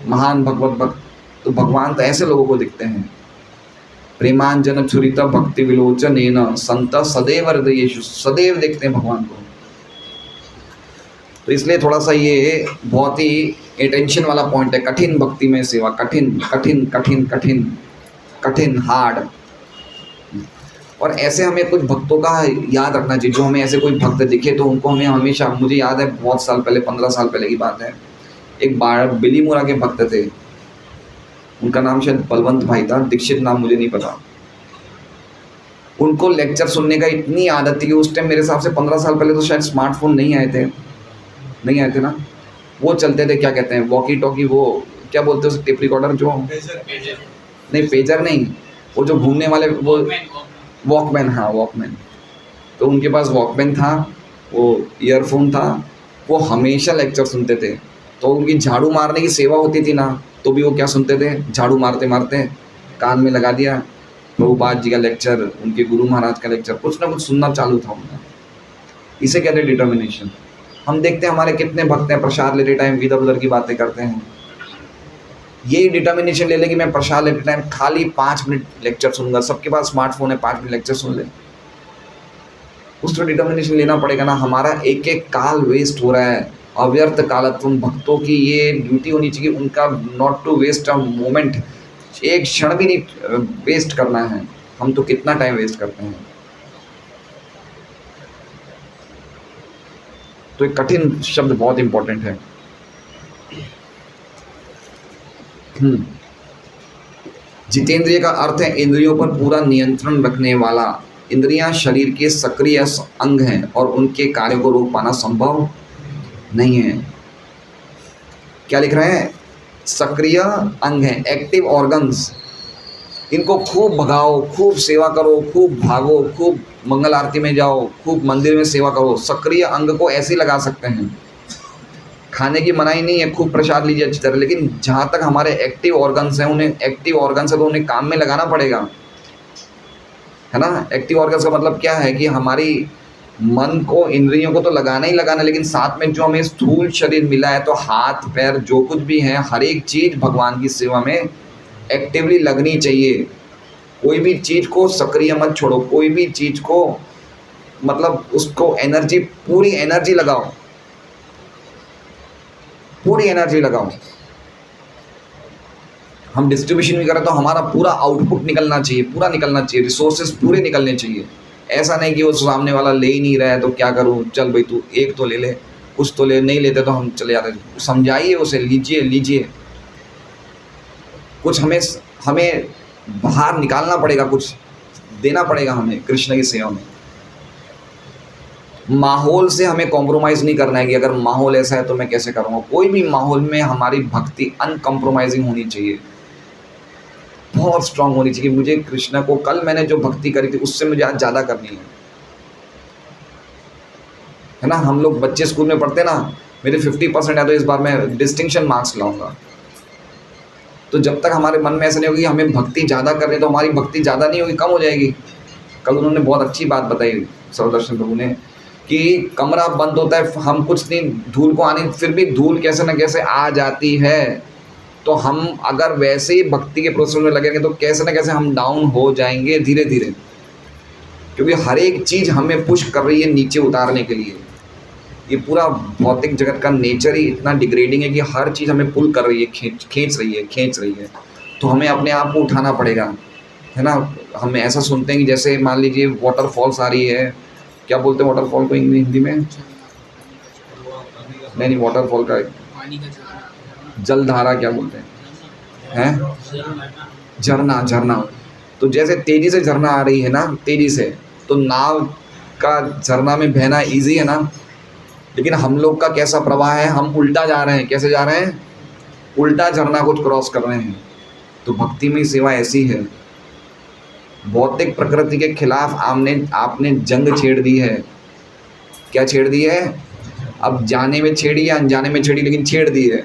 महान भगवत भक्त तो भगवान तो ऐसे लोगों को दिखते हैं। प्रेमांजन छुरित भक्ति विलोचन न संत सदैव हृदयेषु, सदैव देखते हैं भगवान को। तो इसलिए थोड़ा सा ये बहुत ही अटेंशन वाला पॉइंट है। कठिन भक्ति में सेवा, कठिन कठिन कठिन कठिन कठिन, हार्ड। और ऐसे हमें कुछ भक्तों का याद रखना चाहिए। जो हमें ऐसे कोई भक्त दिखे तो उनको हमें हमेशा, मुझे याद है बहुत साल पहले, 15 साल पहले की बात है, एक बार बिलीमोरा के भक्त थे। उनका नाम शायद बलवंत भाई था, दीक्षित नाम मुझे नहीं पता। उनको लेक्चर सुनने का इतनी आदत थी कि उस टाइम मेरे हिसाब से 15 साल पहले तो शायद स्मार्टफोन नहीं आए थे ना। वो चलते थे, क्या कहते हैं, वॉकी टॉकी, वो क्या बोलते हैं, टेप रिकॉर्डर, जो नहीं, पेजर नहीं, वो जो घूमने वाले, वो वॉकमैन। हाँ, वॉकमैन। तो उनके पास वॉकमैन था, वो ईयरफोन था, वो हमेशा लेक्चर सुनते थे। तो उनकी झाड़ू मारने की सेवा होती थी ना, तो भी वो क्या सुनते थे, झाड़ू मारते मारते कान में लगा दिया प्रभुपाद जी का लेक्चर, उनके गुरु महाराज का लेक्चर, कुछ ना कुछ सुनना चालू था उनका। इसे कहते हैं डिटर्मिनेशन। हम देखते हैं हमारे कितने भक्त हैं, प्रसाद लेते टाइम इधर उधर की बातें करते हैं। यही डिटर्मिनेशन ले ले कि मैं प्रसाद लेते टाइम खाली 5 मिनट लेक्चर सुनूंगा। सबके पास स्मार्टफोन है, 5 मिनट लेक्चर सुन ले। उस तो डिटर्मिनेशन लेना पड़ेगा ना। हमारा एक एक काल वेस्ट हो रहा है, अव्यर्थ कालत्व। भक्तों की ये ड्यूटी होनी चाहिए, उनका not to waste a moment, एक क्षण भी नहीं वेस्ट करना है। हम तो कितना टाइम वेस्ट करते हैं। तो एक कठिन शब्द बहुत इंपॉर्टेंट है। जितेंद्रिय का अर्थ है इंद्रियों पर पूरा नियंत्रण रखने वाला। इंद्रियां शरीर के सक्रिय अंग हैं और उनके कार्यों को रोक पाना संभव नहीं है। क्या लिख रहे हैं? सक्रिय अंग हैं, एक्टिव ऑर्गन्स। इनको खूब भगाओ, खूब सेवा करो, खूब भागो, खूब मंगल आरती में जाओ, खूब मंदिर में सेवा करो। सक्रिय अंग को ऐसे ही लगा सकते हैं। खाने की मनाही नहीं है, खूब प्रसाद लीजिए अच्छी तरह, लेकिन जहाँ तक हमारे एक्टिव ऑर्गन्स हैं, उन्हें एक्टिव ऑर्गन्स है तो उन्हें काम में लगाना पड़ेगा, है ना। एक्टिव ऑर्गन्स का मतलब क्या है कि हमारी मन को, इंद्रियों को तो लगाना ही लगाना, लेकिन साथ में जो हमें स्थूल शरीर मिला है, तो हाथ पैर जो कुछ भी है, हर एक चीज़ भगवान की सेवा में एक्टिवली लगनी चाहिए। कोई भी चीज़ को सक्रिय मत छोड़ो, कोई भी चीज़ को मतलब उसको एनर्जी, पूरी एनर्जी लगाओ, पूरी एनर्जी लगाओ। हम डिस्ट्रीब्यूशन भी करें तो हमारा पूरा आउटपुट निकलना चाहिए, पूरा निकलना चाहिए, रिसोर्सेज पूरे निकलने चाहिए। ऐसा नहीं कि वो सामने वाला ले ही नहीं रहा है तो क्या करूँ, चल भाई तू एक तो ले ले, कुछ तो ले, नहीं लेते तो हम चले जाते। समझाइए उसे, लीजिए लीजिए, कुछ हमें हमें बाहर निकालना पड़ेगा, कुछ देना पड़ेगा हमें कृष्ण की सेवा में। माहौल से हमें कॉम्प्रोमाइज़ नहीं करना है कि अगर माहौल ऐसा है तो मैं कैसे करूँगा। कोई भी माहौल में हमारी भक्ति अनकम्प्रोमाइजिंग होनी चाहिए, बहुत स्ट्रांग होनी चाहिए। मुझे कृष्ण को, कल मैंने जो भक्ति करी थी उससे मुझे आज ज़्यादा करनी है ना। हम लोग बच्चे स्कूल में पढ़ते ना, मेरे 50% है तो इस बार मैं डिस्टिंक्शन मार्क्स लाऊंगा। तो जब तक हमारे मन में ऐसा नहीं होगी हमें भक्ति ज़्यादा करनी, तो हमारी भक्ति ज़्यादा नहीं होगी, कम हो जाएगी। कल उन्होंने बहुत अच्छी बात बताई सर्वदर्शन प्रभु ने कि कमरा बंद होता है, हम कुछ नहीं, धूल को आने, फिर भी धूल कैसे न कैसे आ जाती है। तो हम अगर वैसे ही भक्ति के प्रोसेस में लगेंगे तो कैसे न कैसे हम डाउन हो जाएंगे धीरे धीरे, क्योंकि हर एक चीज़ हमें पुश कर रही है नीचे उतारने के लिए। ये पूरा भौतिक जगत का नेचर ही इतना डिग्रेडिंग है कि हर चीज़ हमें पुल कर रही है, खींच रही है। तो हमें अपने आप को उठाना पड़ेगा, है ना। हम ऐसा सुनते हैं कि जैसे मान लीजिए वाटरफॉल्स आ रही है, क्या बोलते हैं वाटरफॉल को हिंदी में? नहीं, वाटरफॉल का जलधारा क्या बोलते हैं? झरना। तो जैसे तेज़ी से झरना आ रही है ना, तेज़ी से, तो नाव का झरना में बहना ईजी है ना, लेकिन हम लोग का कैसा प्रवाह है, हम उल्टा जा रहे हैं। कैसे जा रहे हैं? उल्टा झरना को क्रॉस कर रहे हैं। तो भक्ति में सेवा ऐसी है, भौतिक प्रकृति के खिलाफ आपने जंग छेड़ दी है। क्या छेड़ दी है? अब जाने में छेड़ी या अनजाने में छेड़ी, लेकिन छेड़ दी है।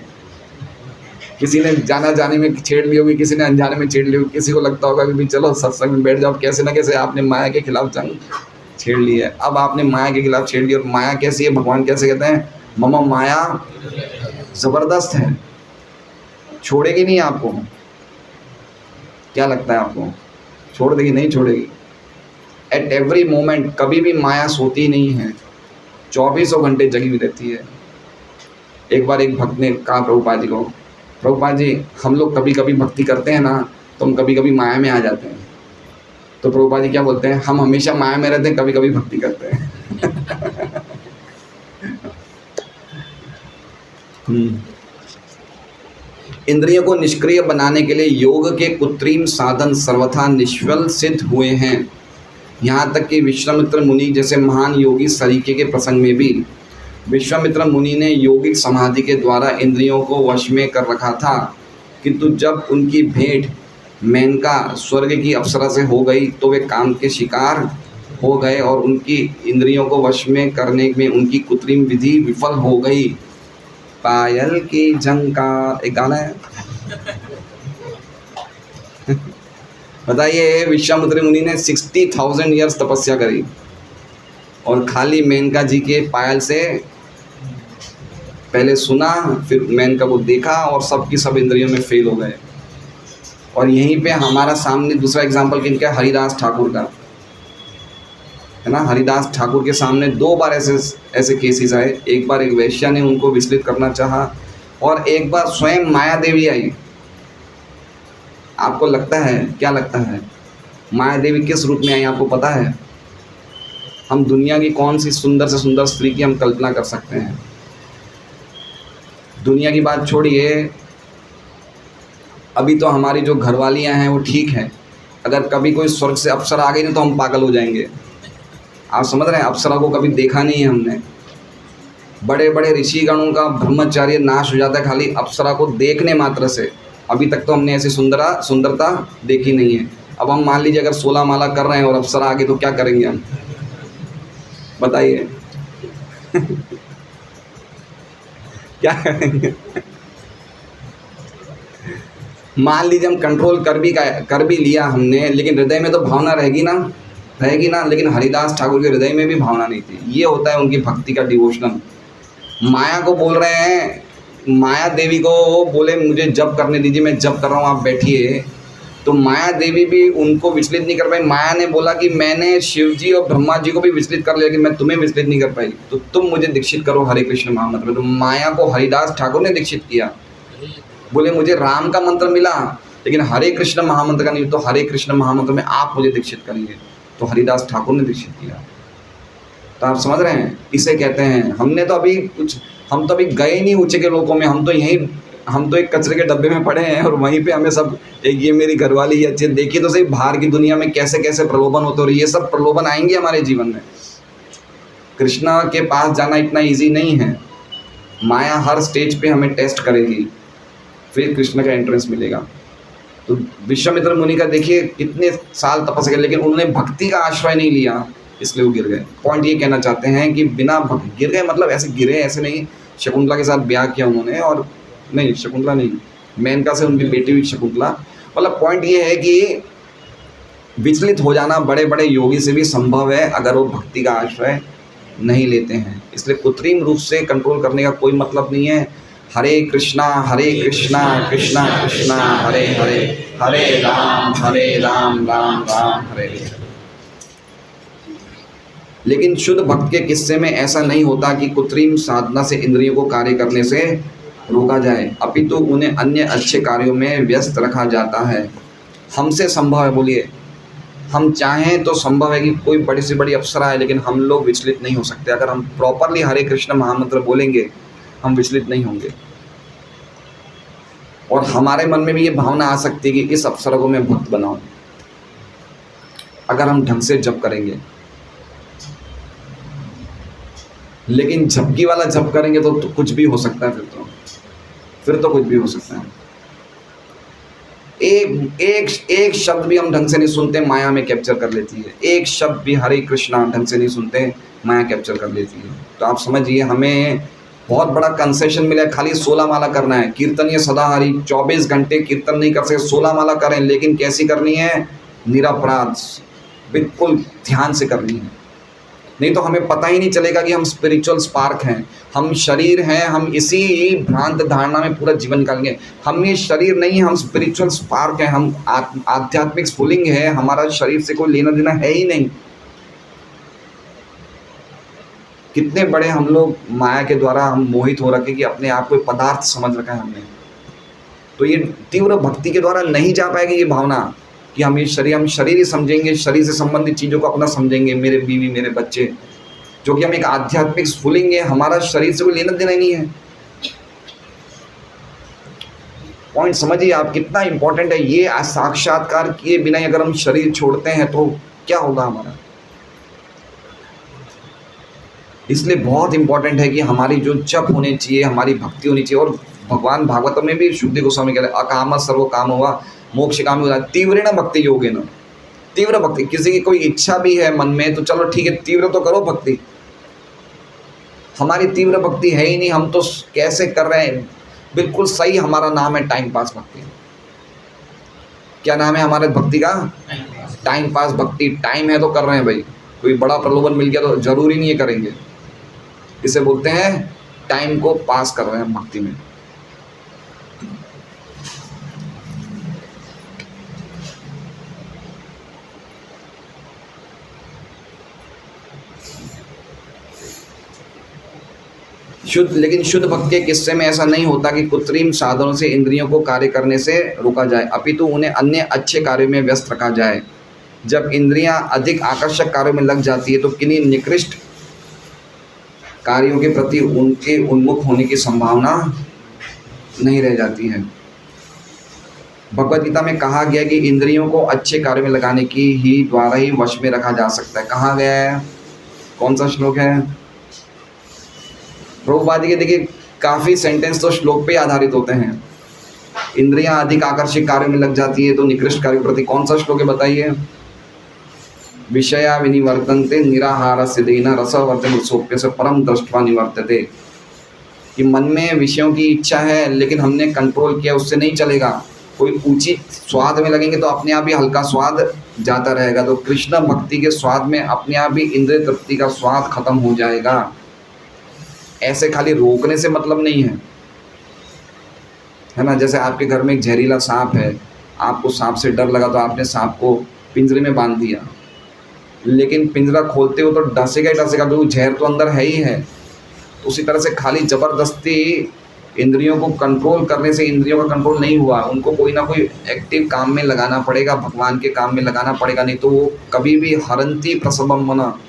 किसी ने जाने में छेड़ ली होगी, किसी ने अनजाने में छेड़ ली होगी। किसी को लगता होगा कि भी चलो सत्संग में बैठ जाओ, कैसे ना कैसे आपने माया के खिलाफ जंग छेड़ ली है। अब आपने माया के खिलाफ छेड़ ली, और माया कैसी है? भगवान कैसे कहते हैं? मम माया ज़बरदस्त है, छोड़ेगी नहीं आपको। क्या लगता है आपको, छोड़ देगी? नहीं छोड़ेगी। एट एवरी मोमेंट, कभी भी माया सोती नहीं है, 24 घंटे जगी हुई रहती है। एक बार एक भक्त ने कहा प्रभुपाद जी को, प्रभुपाद जी हम लोग कभी कभी भक्ति करते हैं ना, तो हम कभी कभी माया में आ जाते हैं। तो प्रभुपाद जी क्या बोलते हैं? हम हमेशा माया में रहते हैं, कभी कभी भक्ति करते हैं। इंद्रियों को निष्क्रिय बनाने के लिए योग के कृत्रिम साधन सर्वथा निष्फल सिद्ध हुए हैं। यहाँ तक कि विश्वामित्र मुनि जैसे महान योगी सरीखे के प्रसंग में भी विश्वामित्र मुनि ने योगिक समाधि के द्वारा इंद्रियों को वश में कर रखा था, किंतु जब उनकी भेंट मेनका स्वर्ग की अप्सरा से हो गई तो वे काम के शिकार हो गए और उनकी इंद्रियों को वश में करने में उनकी कृत्रिम विधि विफल हो गई। पायल की झंकार, एक गाना है। बताइए, विश्वामित्र मुनि ने 60,000 ईयर्स तपस्या करी और खाली मेनका जी के पायल से पहले सुना, फिर मेनका को देखा और सबकी सब इंद्रियों में फेल हो गए। और यहीं पे हमारा सामने दूसरा एग्जाम्पल किनका? हरिदास ठाकुर का, है ना। हरिदास ठाकुर के सामने 2 बार ऐसे केसेस आए। एक बार एक वैश्या ने उनको विचलित करना चाहा और एक बार स्वयं माया देवी आई। आपको लगता है, क्या लगता है माया देवी किस रूप में आई? आपको पता है? हम दुनिया की कौन सी सुंदर से सुंदर स्त्री की हम कल्पना कर सकते हैं? दुनिया की बात छोड़िए, अभी तो हमारी जो घरवालियाँ हैं वो ठीक हैं, अगर कभी कोई स्वर्ग से अप्सरा आ गई ना तो हम पागल हो जाएंगे। आप समझ रहे हैं? अप्सरा को कभी देखा नहीं है हमने। बड़े बड़े ऋषिगणों का ब्रह्मचार्य नाश हो जाता है खाली अप्सरा को देखने मात्र से। अभी तक तो हमने ऐसी सुंदरता देखी नहीं है। अब हम मान लीजिए अगर 16 माला कर रहे हैं और अप्सरा आ गई तो क्या करेंगे हम? बताइए। क्या करेंगे? मान लीजिए हम कंट्रोल कर भी लिया हमने, लेकिन हृदय में तो भावना रहेगी ना। रहेगी ना, लेकिन हरिदास ठाकुर के हृदय में भी भावना नहीं थी। ये होता है उनकी भक्ति का डिवोशनल। माया को बोल रहे हैं, माया देवी को बोले मुझे जप करने दीजिए, मैं जप कर रहा हूँ, आप बैठिए, तो माया देवी भी उनको विचलित नहीं कर पाई। माया ने बोला कि मैंने शिव जी और ब्रह्मा जी को भी विचलित कर लिया, कि मैं तुम्हें विचलित नहीं कर पाई, तो तुम मुझे दीक्षित करो हरे कृष्ण महामंत्र में। तो माया को हरिदास ठाकुर ने दीक्षित किया। बोले मुझे राम का मंत्र मिला लेकिन हरे कृष्ण महामंत्र का नहीं, तो हरे कृष्ण महामंत्र में आप मुझे दीक्षित करेंगे, तो हरिदास ठाकुर ने दीक्षित किया। तो आप समझ रहे हैं, इसे कहते हैं हमने तो अभी कुछ, हम तो अभी गए नहीं ऊंचे के लोगों में, हम तो यहीं, हम तो एक कचरे के डब्बे में पड़े हैं और वहीं पे हमें सब, एक ये मेरी घरवाली ये अच्छी, देखिए तो सही बाहर की दुनिया में कैसे कैसे प्रलोभन होते, और ये सब प्रलोभन आएंगे हमारे जीवन में। कृष्णा के पास जाना इतना ईजी नहीं है। माया हर स्टेज पे हमें टेस्ट करेगी, फिर कृष्ण का एंट्रेंस मिलेगा। तो विश्वामित्र मुनि का देखिए कितने साल तपस्या किया, लेकिन उन्होंने भक्ति का आश्रय नहीं लिया, इसलिए वो गिर गए। पॉइंट ये कहना चाहते हैं कि बिना गिर गए, मतलब ऐसे गिरे ऐसे नहीं, शकुंतला के साथ ब्याह किया उन्होंने, और नहीं शकुंतला नहीं, मेनका से उनकी बेटी हुई शकुंतला। मतलब पॉइंट ये है कि विचलित हो जाना बड़े बड़े योगी से भी संभव है अगर वो भक्ति का आश्रय नहीं लेते हैं। इसलिए कृत्रिम रूप से कंट्रोल करने का कोई मतलब नहीं है। हरे कृष्णा कृष्णा कृष्णा हरे हरे, हरे राम राम राम हरे हरे। लेकिन शुद्ध भक्त के किस्से में ऐसा नहीं होता कि कृत्रिम साधना से इंद्रियों को कार्य करने से रोका जाए, अपितु उन्हें अन्य अच्छे कार्यों में व्यस्त रखा जाता है। हमसे संभव है, बोलिए, हम चाहें तो संभव है कि कोई बड़ी से बड़ी अप्सरा है, लेकिन हम लोग विचलित नहीं हो सकते। अगर हम प्रॉपरली हरे कृष्ण महामंत्र बोलेंगे हम विचलित नहीं होंगे, और हमारे मन में भी ये भावना आ सकती है कि इस अप्सरा को मैं भक्त बनाऊं, अगर हम ढंग से जप करेंगे। लेकिन झपकी वाला जप करेंगे तो कुछ भी हो सकता है, फिर तो कुछ भी हो सकता है। एक शब्द भी हम ढंग से नहीं सुनते, माया में कैप्चर कर लेती है। एक शब्द भी हरे कृष्णा ढंग से नहीं सुनते, माया कैप्चर कर लेती है। तो आप समझिए हमें बहुत बड़ा कंसेशन मिला है, खाली 16 माला करना है। कीर्तन ये सदाहरी 24 घंटे कीर्तन नहीं कर सकते, 16 माला करें, लेकिन कैसी करनी है? निरपराध, बिल्कुल ध्यान से करनी है। नहीं तो हमें पता ही नहीं चलेगा कि हम स्पिरिचुअल स्पार्क हैं, हम शरीर हैं, हम इसी भ्रांत धारणा में पूरा जीवन निकालेंगे। हम ये शरीर नहीं है, हम स्पिरिचुअल स्पार्क हैं, हम आध्यात्मिक स्फुलिंग है, हमारा शरीर से कोई लेना देना है ही नहीं। कितने बड़े हम लोग माया के द्वारा हम मोहित हो रखे कि अपने आप को पदार्थ समझ रखा है हमने। तो ये तीव्र भक्ति के द्वारा नहीं जा पाएगी ये भावना कि हम शरीर ही समझेंगे, शरीर से संबंधित चीज़ों को अपना समझेंगे, मेरे बीवी मेरे बच्चे, जो कि हम एक आध्यात्मिक स्फुलिंग है, हमारा शरीर से कोई लेना देना ही नहीं है। पॉइंट समझिए आप कितना इंपॉर्टेंट है ये। साक्षात्कार किए बिना अगर हम शरीर छोड़ते हैं तो क्या होगा हमारा। इसलिए बहुत इंपॉर्टेंट है कि हमारी जो जप होनी चाहिए, हमारी भक्ति होनी चाहिए। और भगवान भागवत में भी शुद्धि गोस्वामी कहते हैं अकाम सर्व काम हुआ मोक्ष काम हो जाए तीव्रेण भक्ति योगेन। तीव्र भक्ति, किसी की कोई इच्छा भी है मन में तो चलो ठीक है, तीव्र तो करो भक्ति। हमारी तीव्र भक्ति है ही नहीं, हम तो कैसे कर रहे हैं, बिल्कुल सही हमारा नाम है टाइम पास भक्ति। क्या नाम है हमारे भक्ति का? टाइम पास भक्ति। टाइम है तो कर रहे हैं भाई, कोई बड़ा प्रलोभन मिल गया तो जरूरी नहीं है करेंगे। इसे बोलते हैं टाइम को पास कर रहे हैं भक्ति में। लेकिन शुद्ध भक्त के किस्से में ऐसा नहीं होता कि कृत्रिम साधनों से इंद्रियों को कार्य करने से रोका जाए, अपितु उन्हें अन्य अच्छे कार्यों में व्यस्त रखा जाए। जब इंद्रियां अधिक आकर्षक कार्यों में लग जाती है तो किन्हीं निकृष्ट कार्यों के प्रति उनके उन्मुख होने की संभावना नहीं रह जाती है। भगवद गीता में कहा गया कि इंद्रियों को अच्छे कार्यों में लगाने की ही द्वारा ही वश में रखा जा सकता है। कहा गया है, कौन सा श्लोक है? प्रभुपाद जी के देखिए काफ़ी सेंटेंस तो श्लोक पे आधारित होते हैं। इंद्रियां अधिक आकर्षक कार्यों में लग जाती है तो निकृष्ट कार्यों के प्रति कौन सा श्लोक है बताइए? विषया विनिवर्तन्ते निराहार सिद्धेन रसवर्तन सोप्य से परम दृष्ट्वा निवर्तते। कि मन में विषयों की इच्छा है लेकिन हमने कंट्रोल किया, उससे नहीं चलेगा। कोई ऊंची स्वाद में लगेंगे तो अपने आप ही हल्का स्वाद जाता रहेगा। तो कृष्ण भक्ति के स्वाद में अपने आप ही इंद्रिय तृप्ति का स्वाद खत्म हो जाएगा। ऐसे खाली रोकने से मतलब नहीं है ना। जैसे आपके घर में एक जहरीला सांप है, आपको सांप से डर लगा तो आपने सांप को पिंजरे में बांध दिया, लेकिन पिंजरा खोलते हो तो डसेगा ही डसेगा, तो जहर तो अंदर है ही है। उसी तरह से खाली ज़बरदस्ती इंद्रियों को कंट्रोल करने से इंद्रियों का कंट्रोल नहीं हुआ, उनको कोई ना कोई एक्टिव काम में लगाना पड़ेगा, भगवान के काम में लगाना पड़ेगा, नहीं तो वो कभी भी हरंती प्रसवम मना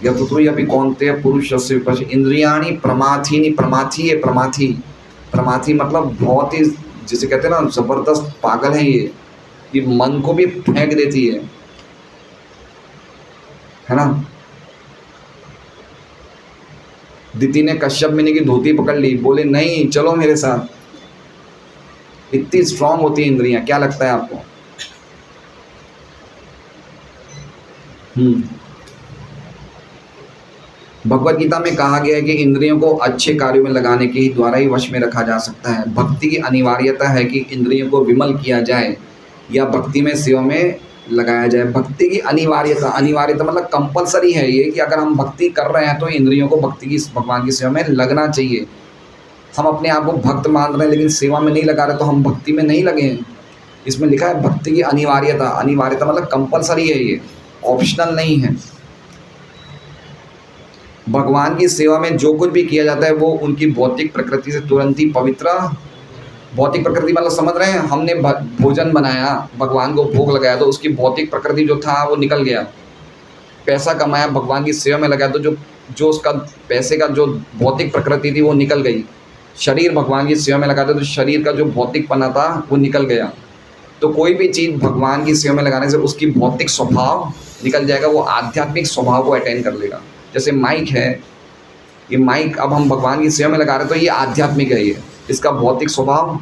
यपि कौनते पुरुषस्य विपश्च इंद्रियाणि प्रमाथीनि। प्रमाथी है, प्रमाथी, प्रमाथी मतलब बहुत ही, जिसे कहते हैं ना ज़बरदस्त पागल है ये मन को भी फेंक देती है ना। दिति ने कश्यप मुनि की धोती पकड़ ली, बोले नहीं चलो मेरे साथ। इतनी स्ट्रांग होती है इंद्रियां, क्या लगता है आपको? भगवत गीता में कहा गया है कि इंद्रियों को अच्छे कार्यों में लगाने के ही द्वारा ही वश में रखा जा सकता है। भक्ति की अनिवार्यता है कि इंद्रियों को विमल किया जाए या भक्ति में सेवा में लगाया जाए। भक्ति की अनिवार्यता, अनिवार्यता मतलब कंपलसरी है ये कि अगर हम भक्ति कर रहे हैं तो इंद्रियों को भक्ति की, भगवान की सेवा में लगना चाहिए। हम अपने आप को भक्त मान रहे हैं लेकिन सेवा में नहीं लगा रहे तो हम भक्ति में नहीं लगे हैं। इसमें लिखा है भक्ति की अनिवार्यता, अनिवार्यता मतलब कंपलसरी है, ये ऑप्शनल नहीं है। भगवान की सेवा में जो कुछ भी किया जाता है वो उनकी भौतिक प्रकृति से तुरंत ही पवित्र, भौतिक प्रकृति मतलब समझ रहे हैं, हमने भोजन बनाया, भगवान को भोग लगाया तो उसकी भौतिक प्रकृति जो था वो निकल गया। पैसा कमाया, भगवान की सेवा में लगाया तो जो उसका पैसे का जो भौतिक प्रकृति थी वो निकल गई। शरीर भगवान की सेवा में लगाते तो शरीर का जो भौतिकपना था वो निकल गया। तो कोई भी चीज़ भगवान की सेवा में लगाने से उसकी भौतिक स्वभाव निकल जाएगा, वो आध्यात्मिक स्वभाव को अटेन कर लेगा। जैसे माइक है, ये माइक अब हम भगवान की सेवा में लगा रहे हैं तो ये आध्यात्मिक है, ये इसका भौतिक स्वभाव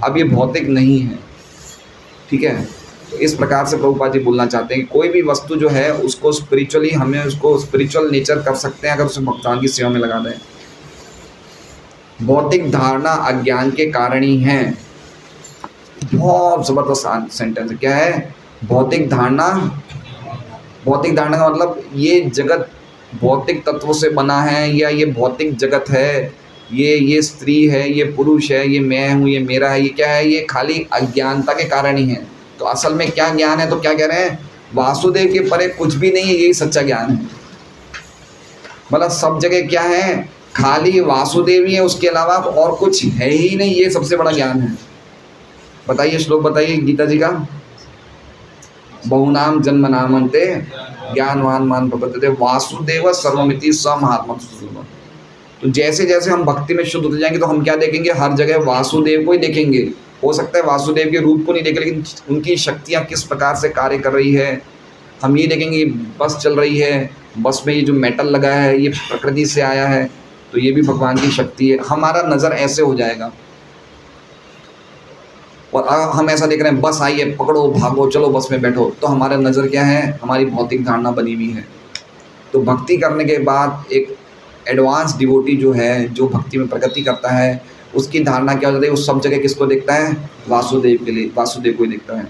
अब ये भौतिक नहीं है, ठीक है। तो इस प्रकार से प्रभुपाद जी बोलना चाहते हैं कि कोई भी वस्तु जो है उसको स्पिरिचुअली, हमें उसको स्पिरिचुअल नेचर कर सकते हैं अगर उसे भगवान की सेवा में लगा दें। भौतिक धारणा अज्ञान के कारण ही है। बहुत ज़बरदस्त सेंटेंस है, क्या है? भौतिक धारणा, भौतिक धारणा का मतलब ये जगत भौतिक तत्वों से बना है, या ये भौतिक जगत है, ये स्त्री है, ये पुरुष है, ये मैं हूँ, ये मेरा है, ये क्या है? ये खाली अज्ञानता के कारण ही है। तो असल में क्या ज्ञान है? तो क्या कह रहे हैं? वासुदेव के परे कुछ भी नहीं है, यही सच्चा ज्ञान है। मतलब सब जगह क्या है? खाली वासुदेव ही है, उसके अलावा और कुछ है ही नहीं, ये सबसे बड़ा ज्ञान है। बताइए, श्लोक बताइए गीता जी का। बहुनाम जन्म नामन्ते ज्ञानवान मान प्रपद्यते वासुदेव सर्वमिति स महात्मा। तो जैसे जैसे हम भक्ति में शुद्ध होते जाएंगे तो हम क्या देखेंगे? हर जगह वासुदेव को ही देखेंगे। हो सकता है वासुदेव के रूप को नहीं देखें, लेकिन उनकी शक्तियाँ किस प्रकार से कार्य कर रही है हम ये देखेंगे। बस चल रही है, बस में ये जो मेटल लगा है ये प्रकृति से आया है, तो ये भी भगवान की शक्ति है। हमारा नज़र ऐसे हो जाएगा। और हम ऐसा देख रहे हैं बस आई है, पकड़ो भागो चलो बस में बैठो, तो हमारा नज़र क्या है? हमारी भौतिक धारणा बनी हुई है। तो भक्ति करने के बाद एक एडवांस डिवोटी जो है, जो भक्ति में प्रगति करता है, उसकी धारणा क्या हो जाती है? उस सब जगह किसको देखता है? वासुदेव के लिए, वासुदेव को ही देखता है।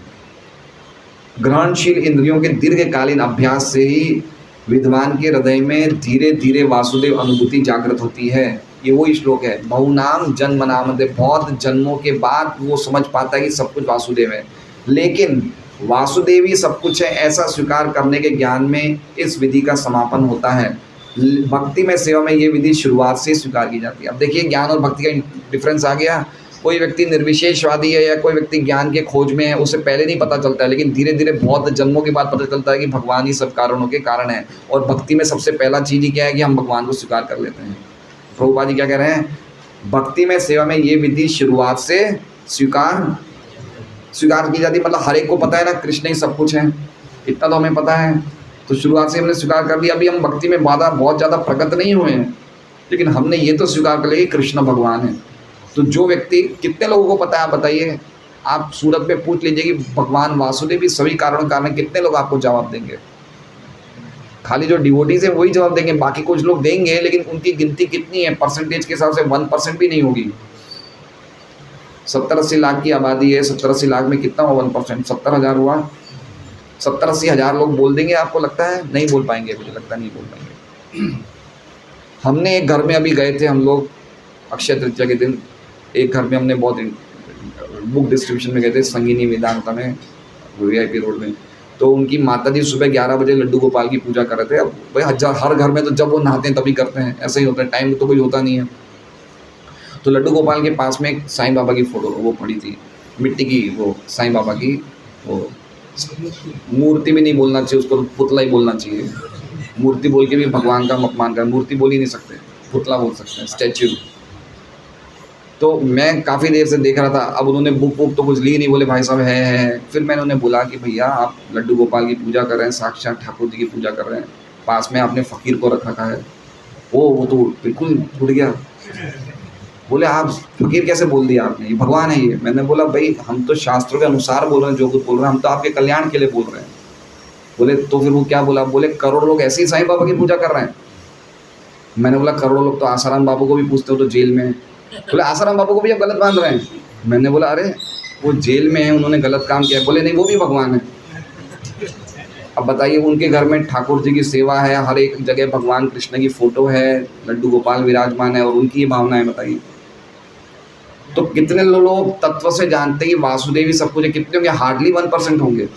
ग्रहणशील इंद्रियों के दीर्घकालीन अभ्यास से ही विद्वान के हृदय में धीरे धीरे वासुदेव अनुभूति जागृत होती है। ये वही श्लोक है, बहुनाम जन्म नामन्ते, बहुत जन्मों के बाद वो समझ पाता है कि सब कुछ वासुदेव है। लेकिन वासुदेव ही सब कुछ है ऐसा स्वीकार करने के ज्ञान में इस विधि का समापन होता है। भक्ति में, सेवा में ये विधि शुरुआत से स्वीकार की जाती है। अब देखिए ज्ञान और भक्ति का डिफरेंस आ गया। कोई व्यक्ति निर्विशेषवादी है या कोई व्यक्ति ज्ञान के खोज में है, उसे पहले नहीं पता चलता है, लेकिन धीरे धीरे बहुत जन्मों के बाद पता चलता है कि भगवान ही सब कारणों के कारण है। और भक्ति में सबसे पहला चीज़ ही क्या है? कि हम भगवान को स्वीकार कर लेते हैं। प्रभुपाद जी क्या कह रहे हैं? भक्ति में, सेवा में ये विधि शुरुआत से स्वीकार की जाती है। मतलब हर एक को पता है ना कृष्ण ही सब कुछ है, इतना तो हमें पता है, तो शुरुआत से हमने स्वीकार कर लिया। अभी हम भक्ति में बहुत ज़्यादा प्रगत नहीं हुए हैं, लेकिन हमने ये तो स्वीकार कर लिया कि कृष्ण भगवान है। तो जो व्यक्ति, कितने लोगों को पता है आप बताइए? आप सूरत में पूछ लीजिए कि भगवान वासुदेव भी सभी कारणों कारण, कितने लोग आपको जवाब देंगे? खाली जो डिवोटीज है वही जवाब देंगे, बाकी कुछ लोग देंगे लेकिन उनकी गिनती कितनी है? परसेंटेज के हिसाब से 1% भी नहीं होगी। 70-80 लाख की आबादी है, 70-80 लाख में कितना हुआ 1%? 70,000 हुआ। 70-80 हज़ार लोग बोल देंगे आपको लगता है? नहीं बोल पाएंगे, मुझे लगता नहीं बोल पाएंगे। हमने एक घर में अभी गए थे हम लोग अक्षय तृतीया के दिन, एक घर में हमने बहुत बुक डिस्ट्रीब्यूशन में गए थे संगीनी वेदांता में, VIP रोड में। तो उनकी माता जी सुबह 11 बजे लड्डू गोपाल की पूजा कर रहे थे। अब भाई हर घर में तो जब वो नहाते हैं तभी करते हैं, ऐसा ही होता है, टाइम तो कोई होता नहीं है। तो लड्डू गोपाल के पास में एक साईं बाबा की फ़ोटो वो पड़ी थी, मिट्टी की, वो साईं बाबा की वो मूर्ति भी नहीं बोलना चाहिए उसको, पुतला ही बोलना चाहिए। मूर्ति बोल के भी भगवान का अपमान कर, मूर्ति बोल ही नहीं सकते, पुतला बोल सकते हैं, स्टैच्यू। तो मैं काफ़ी देर से देख रहा था। अब उन्होंने बुक तो कुछ ली नहीं, बोले भाई साहब है। फिर मैंने उन्हें बोला कि भैया आप लड्डू गोपाल की पूजा कर रहे हैं, साक्षात ठाकुर जी की पूजा कर रहे हैं, पास में आपने फ़कीर को रख रखा है। वो तो बिल्कुल टूट गया। बोले आप फ़कीर कैसे बोल दिया आपने, ये भगवान है ये। मैंने बोला भाई हम तो शास्त्रों के अनुसार बोल रहे हैं, जो कुछ बोल रहे हैं हम तो आपके कल्याण के लिए बोल रहे हैं। बोले तो फिर वो क्या बोला? बोले करोड़ों लोग ऐसे ही साईं बाबा की पूजा कर रहे हैं। मैंने बोला करोड़ों लोग तो आसाराम बाबू को भी पूछते हो तो जेल में है। बोले आसाराम बाबू को भी आप गलत मान रहे हैं। मैंने बोला अरे वो जेल में है, उन्होंने गलत काम किया। बोले नहीं वो भी भगवान है। अब बताइए उनके घर में ठाकुर जी की सेवा है, हर एक जगह भगवान कृष्ण की फ़ोटो है, लड्डू गोपाल विराजमान है और उनकी ये भावना है, बताइए। तो कितने लोग तत्व से जानते हैं कि वासुदेव ही सब कुछ है? कितने होंगे? हार्डली 1% होंगे,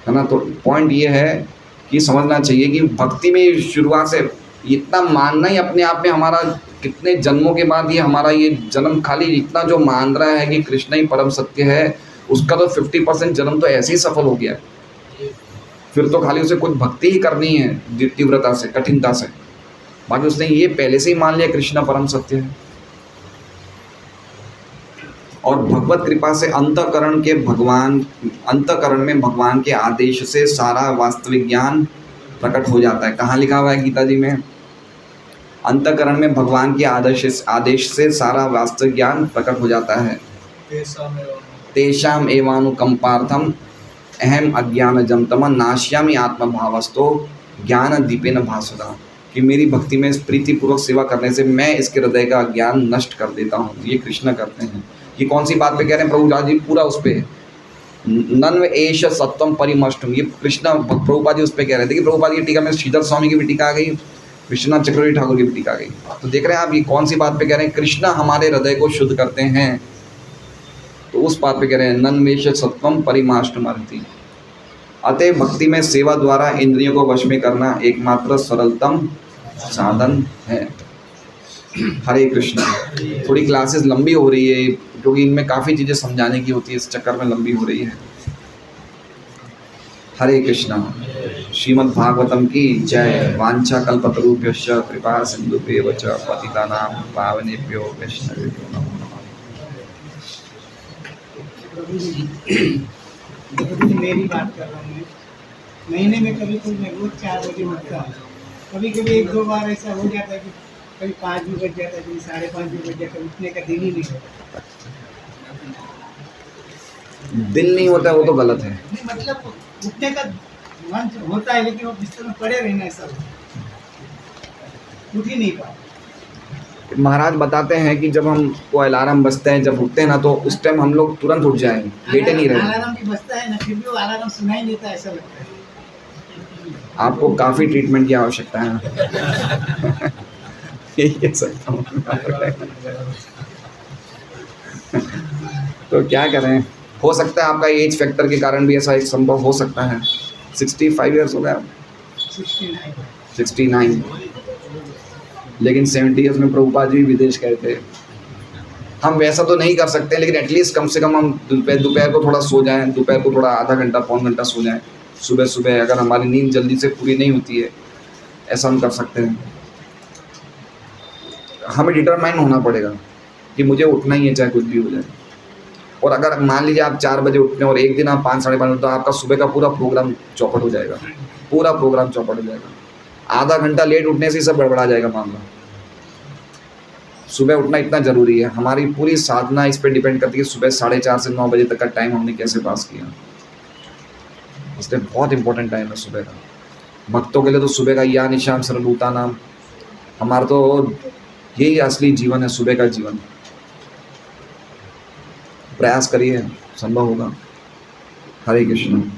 है ना। तो पॉइंट ये है कि समझना चाहिए कि भक्ति में शुरुआत से इतना मानना ही अपने आप में हमारा, कितने जन्मों के बाद ये हमारा ये जन्म खाली इतना जो मान रहा है कि कृष्ण ही परम सत्य है, उसका तो 50% जन्म तो ऐसे ही सफल हो गया। फिर तो खाली उसे कुछ भक्ति ही करनी है तीव्रता से, कठिनता से। बाकी उसने ये पहले से ही मान लिया कृष्ण परम सत्य है। और भगवत कृपा से अंतःकरण में भगवान के आदेश से सारा वास्तविक ज्ञान प्रकट हो जाता है। कहाँ लिखा हुआ है गीता जी में? अंतःकरण में भगवान के आदेश से सारा वास्तविक ज्ञान प्रकट हो जाता है। तेषाम एवानुकंपार्थम अहम अज्ञानजं तम नाश्यामि आत्मभावस्तो ज्ञान दीपेन भास्वता, कि मेरी भक्ति में प्रीतिपूर्वक सेवा करने से मैं इसके हृदय का ज्ञान नष्ट कर देता हूँ। ये कृष्ण करते हैं। ये कौन सी बात पे कह रहे हैं प्रभुपाद जी? पूरा उस पर नन्व एष सत्वम परिमष्टम, ये कृष्ण प्रभुपाद जी उस पर कह रहे थे। कि प्रभुपाद की टीका में श्रीधर स्वामी की भी टीका आ गई, विश्वनाथ चक्रवर्ती ठाकुर की भी टीका आ गई। तो देख रहे हैं आप ये कौन सी बात पे कह रहे हैं? कृष्ण हमारे हृदय को शुद्ध करते हैं, तो उस बात पे कह रहे हैं नन्वेश सत्वम परिमाष्टमर्ति। अतः भक्ति में सेवा द्वारा इंद्रियों को वश में करना एकमात्र सरलतम साधन है। हरे कृष्ण। थोड़ी क्लासेस लंबी हो रही है क्योंकि इनमें काफ़ी चीज़ें समझाने की होती है, इस चक्कर में लंबी हो रही है। हरे कृष्णा। श्रीमद् भागवतम की जय। वांछा कल्पतरुभ्यश्च कृपा सिंधुभ्येव च पतितानां पावनेभ्यो वैष्णवेभ्यो नमो नमः। मेरी बात कर रहा हूँ। महीने में कभी कभी मैं रोज 4 बजे उठता हूँ। कभी कभी 1-2 बार ऐसा हो जाता है कि कभी 5 भी बज जाता है, कभी 5:30 भी बज जाता है। उठने का दिन ही नहीं होता। दिल नहीं होता है वो तो गलत है। नहीं मतलब उठने का मन होता है लेकिन वो बिस्तर में पड़े रहना, ऐसा उठ ही नहीं पाता। महाराज बताते हैं कि जब हमको अलार्म बजता है, जब उठते हैं ना, तो उस टाइम हम लोग तुरंत उठ जाएं, लेटे नहीं रहे। अलार्म भी बजता है ना, फिर भी वो अलार्म सुनाई नहीं देता, ऐसा लगता है। आपको काफ़ी ट्रीटमेंट की आवश्यकता है। यही कह सकता हूँ। तो क्या करें, हो सकता है आपका एज फैक्टर के कारण भी ऐसा एक संभव हो सकता है। 65 ईयर्स हो गया, 69, लेकिन 70 ईयर्स में प्रभुपाद जी विदेश गए थे। हम वैसा तो नहीं कर सकते, लेकिन एटलीस्ट कम से कम हम दोपहर को थोड़ा सो जाएं, दोपहर को थोड़ा आधा घंटा पौन घंटा सो जाएं। सुबह सुबह अगर हमारी नींद जल्दी से पूरी नहीं होती है, ऐसा हम कर सकते हैं। हमें डिटरमाइन होना पड़ेगा कि मुझे उठना ही है चाहे कुछ भी हो जाए। और अगर मान लीजिए आप 4 बजे उठते हैं और एक दिन आप 5 साढ़े 5, तो आपका सुबह का पूरा प्रोग्राम चौपट हो जाएगा, पूरा प्रोग्राम चौपट हो जाएगा। आधा घंटा लेट उठने से ही सब गड़बड़ा जाएगा मामला। सुबह उठना इतना ज़रूरी है। हमारी पूरी साधना इस पर डिपेंड करती है सुबह 4:30 से 9 बजे तक का टाइम हमने कैसे पास किया। इसलिए बहुत इंपॉर्टेंट टाइम है सुबह का। भक्तों के लिए तो सुबह का या निशान सर्वभूता नाम, हमारा तो यही असली जीवन है, सुबह का जीवन। प्रयास करिए, संभव होगा। हरे कृष्ण।